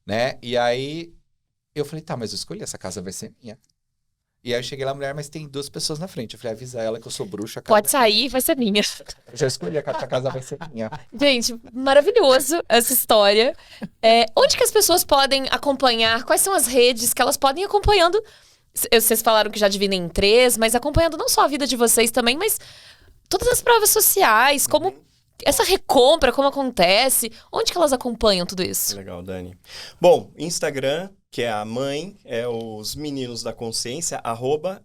Né? E aí, eu falei, tá, mas eu escolhi, essa casa vai ser minha. E aí eu cheguei lá, mulher, mas tem 2 pessoas na frente. Eu falei, avisa ela que eu sou bruxa. Pode sair, vai ser minha. Eu já escolhi, a casa vai ser minha. Gente, maravilhoso essa história. Onde que as pessoas podem acompanhar? Quais são as redes que elas podem ir acompanhando? Vocês falaram que já dividem em 3, mas acompanhando não só a vida de vocês também, mas todas as provas sociais, como... Essa recompra, como acontece? Onde que elas acompanham tudo isso? Legal, Dani. Bom, Instagram, que é a mãe, é os Meninos da Consciência,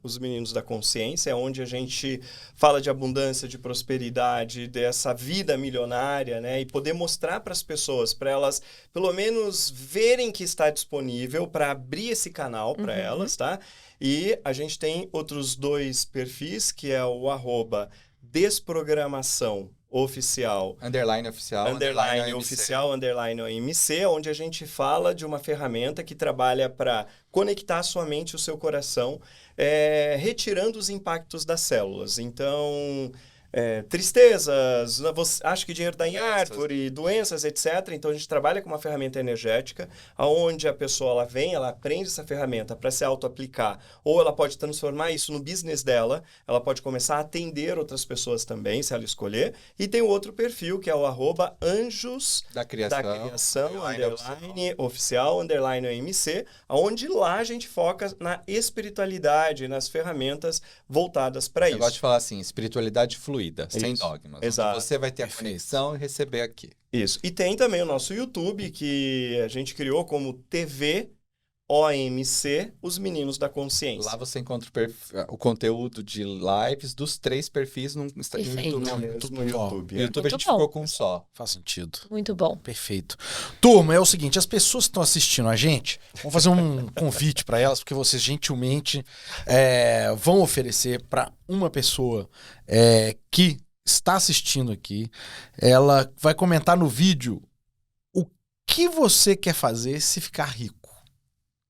@osmeninosdaconsciência, é onde a gente fala de abundância, de prosperidade, dessa vida milionária, né? E poder mostrar para as pessoas, para elas, pelo menos, verem que está disponível, para abrir esse canal para elas, tá? E a gente tem outros 2 perfis, que é o @desprogramação oficial, Underline oficial, underline oficial, underline OMC, onde a gente fala de uma ferramenta que trabalha para conectar a sua mente e o seu coração, retirando os impactos das células. Então, tristezas, acho que dinheiro dá em árvore, doenças, etc. Então, a gente trabalha com uma ferramenta energética, onde a pessoa ela vem, ela aprende essa ferramenta para se auto-aplicar, ou ela pode transformar isso no business dela, ela pode começar a atender outras pessoas também, se ela escolher. E tem o outro perfil, que é o @anjos da criação, underline oficial, underline OMC, onde lá a gente foca na espiritualidade, nas ferramentas voltadas para isso. Eu gosto de falar assim, espiritualidade fluida. Sem Isso. dogmas. Exato. Você vai ter a conexão e receber aqui. Isso. E tem também o nosso YouTube, que a gente criou como TV OMC, Os Meninos da Consciência. Lá você encontra o conteúdo de lives dos 3 perfis no Perfeito. YouTube. No YouTube. No YouTube a gente Muito bom. ficou com um só. Faz sentido. Muito bom. Perfeito. Turma, é o seguinte, as pessoas que estão assistindo a gente, vamos fazer um convite para elas, porque vocês gentilmente vão oferecer para uma pessoa que está assistindo aqui, ela vai comentar no vídeo o que você quer fazer se ficar rico.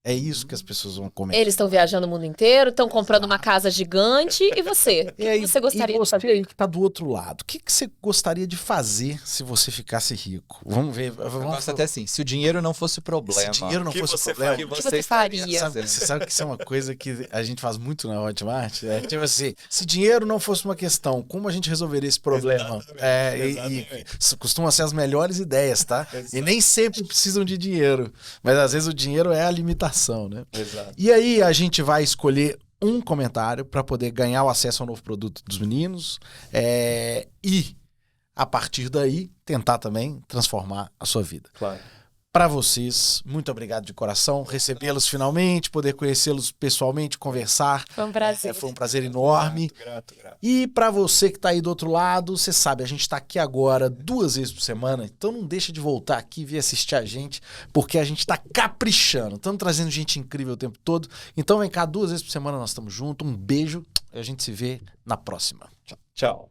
É isso que as pessoas vão comentar. Eles estão viajando o mundo inteiro, estão comprando uma casa gigante. E você? O que você gostaria de fazer? aí que tá do outro lado. O que você gostaria de fazer se você ficasse rico? Vamos ver. Eu gosto até assim, se o dinheiro não fosse problema. Se dinheiro não que fosse você problema. que O que você estaria faria? fazendo? Você sabe que isso é uma coisa que a gente faz muito na Hotmart? Tipo assim, se dinheiro não fosse uma questão, como a gente resolveria esse problema? Exatamente. Isso costumam ser as melhores ideias, tá? Exato. E nem sempre precisam de dinheiro. Mas às vezes o dinheiro é a limitação, né? Exato. E aí a gente vai escolher um comentário para poder ganhar o acesso ao novo produto dos meninos e, a partir daí, tentar também transformar a sua vida. Claro. Para vocês, muito obrigado de coração, recebê-los finalmente, poder conhecê-los pessoalmente, conversar. Foi um prazer. Foi um prazer enorme. Grato. E para você que tá aí do outro lado, você sabe, a gente tá aqui agora 2 vezes por semana, então não deixa de voltar aqui e vir assistir a gente, porque a gente tá caprichando, estamos trazendo gente incrível o tempo todo. Então vem cá, 2 vezes por semana nós estamos juntos. Um beijo e a gente se vê na próxima. Tchau.